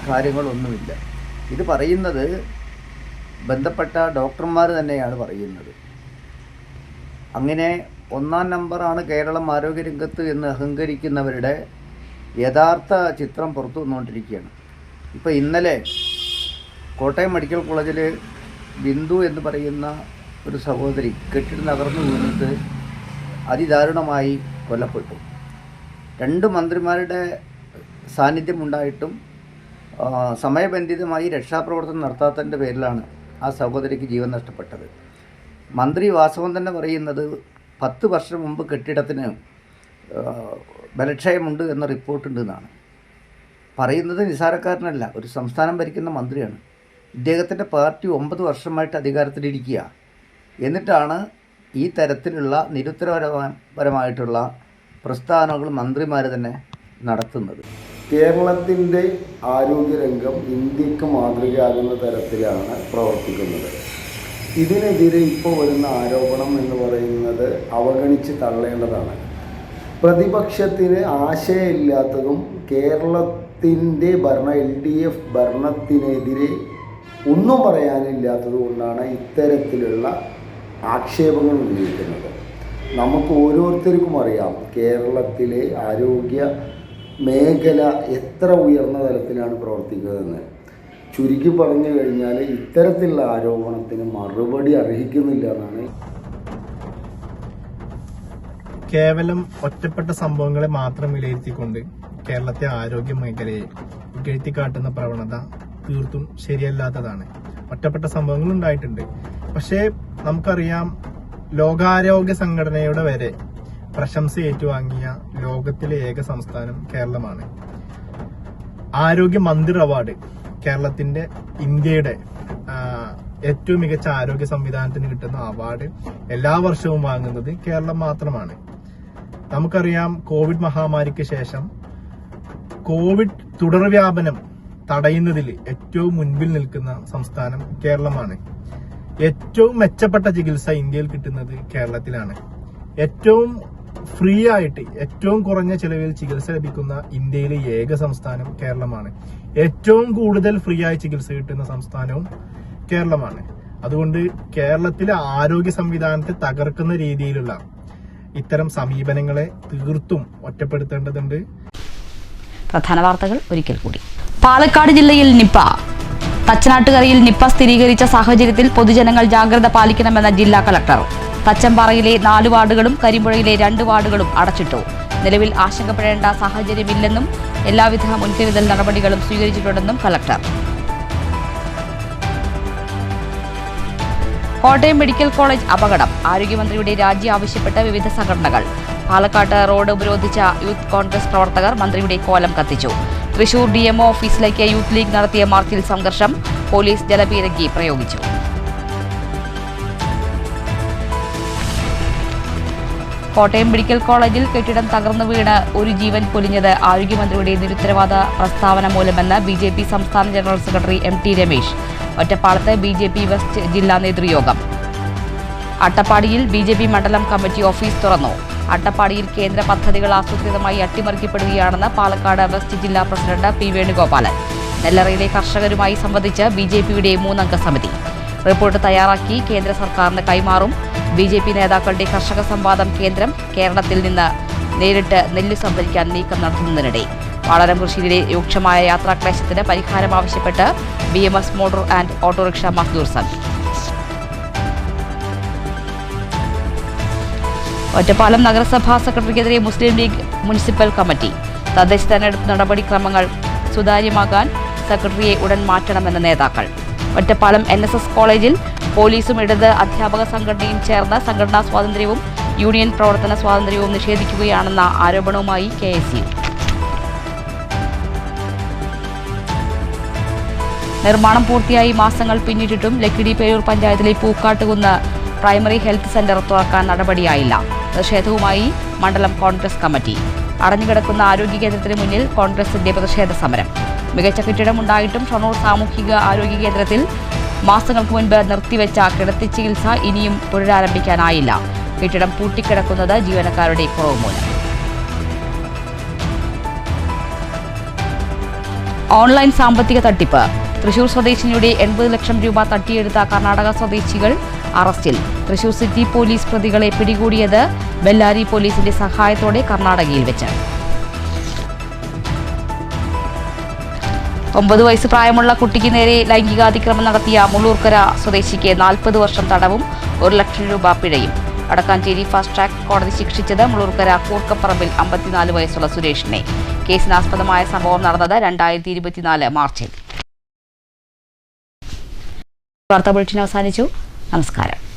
കാര്യങ്ങളൊന്നുമില്ല. ഇത് പറയുന്നത് ബന്ധപ്പെട്ട ഡോക്ടർമാർ തന്നെയാണ് പറയുന്നത്. അങ്ങനെ 1-ാം നമ്പറാണ് കേരളം ആരോഗ്യരംഗത്ത് എന്ന് അഹങ്കരിക്കുന്നവരുടെ യഥാർത്ഥ ചിത്രം പുറത്തു വന്നുകൊണ്ടിരിക്കുകയാണ്. ഇപ്പോൾ ഇന്നലെ കോട്ടയം മെഡിക്കൽ കോളേജിൽ ബിന്ദു എന്ന് പറയുന്ന ഒരു സഹോദരി കെട്ടിടം തകർന്നു വീണിട്ട് അതിദാരുണമായി കൊല്ലപ്പെട്ടു. 2 മന്ത്രിമാരുടെ സാന്നിധ്യമുണ്ടായിട്ടും സമയബന്ധിതമായി രക്ഷാപ്രവർത്തനം നടത്താത്തതിൻ്റെ പേരിലാണ് ആ സഹോദരിക്ക് ജീവൻ നഷ്ടപ്പെട്ടത്. മന്ത്രി വാസവൻ തന്നെ പറയുന്നത് 10 വർഷം മുമ്പ് കെട്ടിടത്തിന് ബലക്ഷയമുണ്ട് എന്ന റിപ്പോർട്ടുണ്ട് എന്നാണ് പറയുന്നത്. നിസാരക്കാരനല്ല, ഒരു സംസ്ഥാനം ഭരിക്കുന്ന മന്ത്രിയാണ്. ഇദ്ദേഹത്തിൻ്റെ പാർട്ടി 9 വർഷമായിട്ട് അധികാരത്തിലിരിക്കുക. എന്നിട്ടാണ് ഈ തരത്തിലുള്ള നിരുത്തരപരമായിട്ടുള്ള പ്രസ്താവനകൾ മന്ത്രിമാർ തന്നെ നടത്തുന്നത്. കേരളത്തിൻ്റെ ആരോഗ്യരംഗം ഇന്ത്യക്ക് മാതൃകയാകുന്ന തരത്തിലാണ് പ്രവർത്തിക്കുന്നത്. ഇതിനെതിരെ ഇപ്പോൾ വരുന്ന ആരോപണം എന്ന് പറയുന്നത് അവഗണിച്ച് തള്ളേണ്ടതാണ്. പ്രതിപക്ഷത്തിന് ആശയമില്ലാത്തതും കേരളത്തിൻ്റെ LDF ഭരണത്തിനെതിരെ ഒന്നും പറയാനില്ലാത്തത് കൊണ്ടാണ് ഇത്തരത്തിലുള്ള ആക്ഷേപങ്ങൾ ഉന്നയിക്കുന്നത്. നമുക്ക് ഓരോരുത്തർക്കും അറിയാം കേരളത്തിലെ ആരോഗ്യ മേഖല എത്ര ഉയർന്ന തലത്തിലാണ് പ്രവർത്തിക്കുന്നതെന്ന്. ചുരുക്കി പറഞ്ഞു കഴിഞ്ഞാൽ ഇത്തരത്തിലുള്ള ആരോപണത്തിന് മറുപടി അർഹിക്കുന്നില്ല എന്നാണ്. കേവലം ഒറ്റപ്പെട്ട സംഭവങ്ങളെ മാത്രം വിലയിരുത്തിക്കൊണ്ട് കേരളത്തെ ആരോഗ്യ മേഖലയെ ഇകഴ്ത്തിക്കാട്ടുന്ന പ്രവണത തീർത്തും ശരിയല്ലാത്തതാണ്. ഒറ്റപ്പെട്ട സംഭവങ്ങൾ ഉണ്ടായിട്ടുണ്ട്. പക്ഷേ നമുക്കറിയാം, ലോകാരോഗ്യ സംഘടനയുടെ വരെ പ്രശംസ ഏറ്റുവാങ്ങിയ ലോകത്തിലെ ഏക സംസ്ഥാനം കേരളമാണ്. ആരോഗ്യ മന്ത്രി അവാർഡ് കേരളത്തിന്റെ ഇന്ത്യയുടെ ഏറ്റവും മികച്ച ആരോഗ്യ സംവിധാനത്തിന് കിട്ടുന്ന അവാർഡ് എല്ലാ വർഷവും വാങ്ങുന്നത് കേരളം മാത്രമാണ്. നമുക്കറിയാം, കോവിഡ് മഹാമാരിക്ക് ശേഷം കോവിഡ് തുടർവ്യാപനം തടയുന്നതിൽ ഏറ്റവും മുൻപിൽ നിൽക്കുന്ന സംസ്ഥാനം കേരളമാണ്. ഏറ്റവും മെച്ചപ്പെട്ട ചികിത്സ ഇന്ത്യയിൽ കിട്ടുന്നത് കേരളത്തിലാണ്. ഏറ്റവും ഫ്രീ ആയിട്ട് ഏറ്റവും കുറഞ്ഞ ചിലവിൽ ചികിത്സ ലഭിക്കുന്ന ഇന്ത്യയിലെ ഏക സംസ്ഥാനം കേരളമാണ്. ഏറ്റവും കൂടുതൽ ഫ്രീ ആയി ചികിത്സ കിട്ടുന്ന സംസ്ഥാനവും കേരളമാണ്. അതുകൊണ്ട് കേരളത്തിലെ ആരോഗ്യ സംവിധാനത്തെ തകർക്കുന്ന രീതിയിലുള്ള ഇത്തരം സമീപനങ്ങളെ തീർത്തും ഒറ്റപ്പെടുത്തേണ്ടതുണ്ട്. പ്രധാന വാർത്തകൾ ഒരിക്കൽ കൂടി. പാലക്കാട് ജില്ലയിൽ നിപ്പ. തച്ചനാട്ടുകരയിൽ നിപ്പ സ്ഥിരീകരിച്ച സാഹചര്യത്തിൽ പൊതുജനങ്ങൾ ജാഗ്രത പാലിക്കണമെന്ന ജില്ലാ കളക്ടർ. തച്ചമ്പാറയിലെ 4 വാർഡുകളും കരിമ്പുഴയിലെ 2 വാർഡുകളും അടച്ചിട്ടു. നിലവിൽ ആശങ്കപ്പെടേണ്ട സാഹചര്യമില്ലെന്നും എല്ലാവിധ മുൻകരുതൽ നടപടികളും സ്വീകരിച്ചിട്ടുണ്ടെന്നും കളക്ടർ. കോട്ടയം മെഡിക്കൽ കോളേജ് അപകടം. ആരോഗ്യമന്ത്രിയുടെ രാജി ആവശ്യപ്പെട്ട് വിവിധ സംഘടനകൾ. പാലക്കാട്ട് റോഡ് ഉപരോധിച്ച യൂത്ത് കോൺഗ്രസ് പ്രവർത്തകർ മന്ത്രിയുടെ കോലം കത്തിച്ചു. തൃശൂർ DMO ഓഫീസിലേക്ക് യൂത്ത് ലീഗ് നടത്തിയ മാർച്ചിൽ സംഘർഷം. പോലീസ് ജലപീരങ്കി പ്രയോഗിച്ചു. കോട്ടയം മെഡിക്കൽ കോളേജിൽ കെട്ടിടം തകർന്നു വീണ് ഒരു ജീവൻ പൊലിഞ്ഞത് ആരോഗ്യമന്ത്രിയുടെ നിരുത്തരവാദ പ്രസ്താവന മൂലമെന്ന് BJP സംസ്ഥാന ജനറൽ സെക്രട്ടറി MT രമേശ്. ഒറ്റപ്പാലത്ത് BJP വെസ്റ്റ് ജില്ലാ നേതൃയോഗം. അട്ടപ്പാടിയിൽ BJP മണ്ഡലം കമ്മിറ്റി ഓഫീസ് തുറന്നു. അട്ടപ്പാടിയിൽ കേന്ദ്ര പദ്ധതികൾ ആസൂത്രിതമായി അട്ടിമറിക്കപ്പെടുകയാണെന്ന് പാലക്കാട് വെസ്റ്റ് ജില്ലാ പ്രസിഡന്റ് P വേണുഗോപാലൻ. നെല്ലറയിലെ കർഷകരുമായി സംവദിച്ച് BJPയുടെ 3-അംഗ സമിതി. റിപ്പോർട്ട് തയ്യാറാക്കി കേന്ദ്ര സർക്കാരിന് കൈമാറും. BJP നേതാക്കളുടെ കർഷക സംവാദം കേന്ദ്രം കേരളത്തിൽ നിന്ന് നേരിട്ട് നെല്ല് സംഭരിക്കാൻ നീക്കം നടത്തുന്നതിനിടെ വാളരം കൃഷിയിലെ രൂക്ഷമായ യാത്രാക്ലേശത്തിന് പരിഹാരം ആവശ്യപ്പെട്ട് BMS motor and autorickshaw Mazdoor Sangh. Ottapalam നഗരസഭാ സെക്രട്ടറിക്കെതിരെ മുസ്ലിം ലീഗ് മുനിസിപ്പൽ കമ്മിറ്റി. തദ്ദേശ തെരഞ്ഞെടുപ്പ് നടപടിക്രമങ്ങൾ സുതാര്യമാകാൻ സെക്രട്ടറിയെ ഉടൻ മാറ്റണമെന്ന നേതാക്കൾ. ഒറ്റപ്പാലം NSS കോളേജിൽ പോലീസും ഇടത് അധ്യാപക സംഘടനയും ചേർന്ന് സംഘടനാ സ്വാതന്ത്ര്യവും യൂണിയൻ പ്രവർത്തന സ്വാതന്ത്ര്യവും നിഷേധിക്കുകയാണെന്ന ആരോപണവുമായി KSU. നിർമ്മാണം പൂർത്തിയായി മാസങ്ങൾ പിന്നിട്ടിട്ടും ലക്കിടി പേരൂർ പഞ്ചായത്തിലെ പൂക്കാട്ടുകുന്ന് പ്രൈമറി ഹെൽത്ത് സെന്റർ തുറക്കാൻ നടപടിയായില്ല. പ്രതിഷേധവുമായി മണ്ഡലം കോൺഗ്രസ് കമ്മിറ്റി. അടഞ്ഞുകിടക്കുന്ന ആരോഗ്യ കേന്ദ്രത്തിന് മുന്നിൽ കോൺഗ്രസിന്റെ പ്രതിഷേധ സമരം. മികച്ച കെട്ടിടമുണ്ടായിട്ടും ഷൊർണൂർ സാമൂഹിക ആരോഗ്യ കേന്ദ്രത്തിൽ മാസങ്ങൾക്ക് മുൻപ് നിർത്തിവെച്ച കിടത്തി ചികിത്സ ഇനിയും പുനരാരംഭിക്കാനായില്ല. കെട്ടിടം പൂട്ടിക്കിടക്കുന്നത് ജീവനക്കാരുടെ കുറവ് മൂലം. ഓൺലൈൻ സാമ്പത്തിക തട്ടിപ്പ്. തൃശൂർ സ്വദേശിനിയുടെ 80 ലക്ഷം രൂപ തട്ടിയെടുത്ത കർണാടക സ്വദേശികൾ അറസ്റ്റിൽ. തൃശൂർ സിറ്റി പോലീസ് പ്രതികളെ പിടികൂടിയത് ബെല്ലാരി പോലീസിന്റെ സഹായത്തോടെ കർണാടകയിൽ വെച്ച്. 9 വയസ്സ് പ്രായമുള്ള കുട്ടിക്ക് നേരെ ലൈംഗികാതിക്രമം നടത്തിയ മുള്ളൂർക്കര സ്വദേശിക്ക് 40 വർഷം തടവും 1 ലക്ഷം രൂപ പിഴയും. വടക്കാഞ്ചേരി ഫാസ്റ്റ് ട്രാക്ക് കോടതി ശിക്ഷിച്ചത് മുള്ളൂർക്കര കൂർക്കപ്പറമ്പിൽ 54 വയസ്സുള്ള സുരേഷിനെ. കേസിനാസ്പദമായ സംഭവം നടന്നത് 2024 മാർച്ചിൽ. വാർത്താ ബുള്ളറ്റിൻ അവസാനിച്ചു. നമസ്കാരം.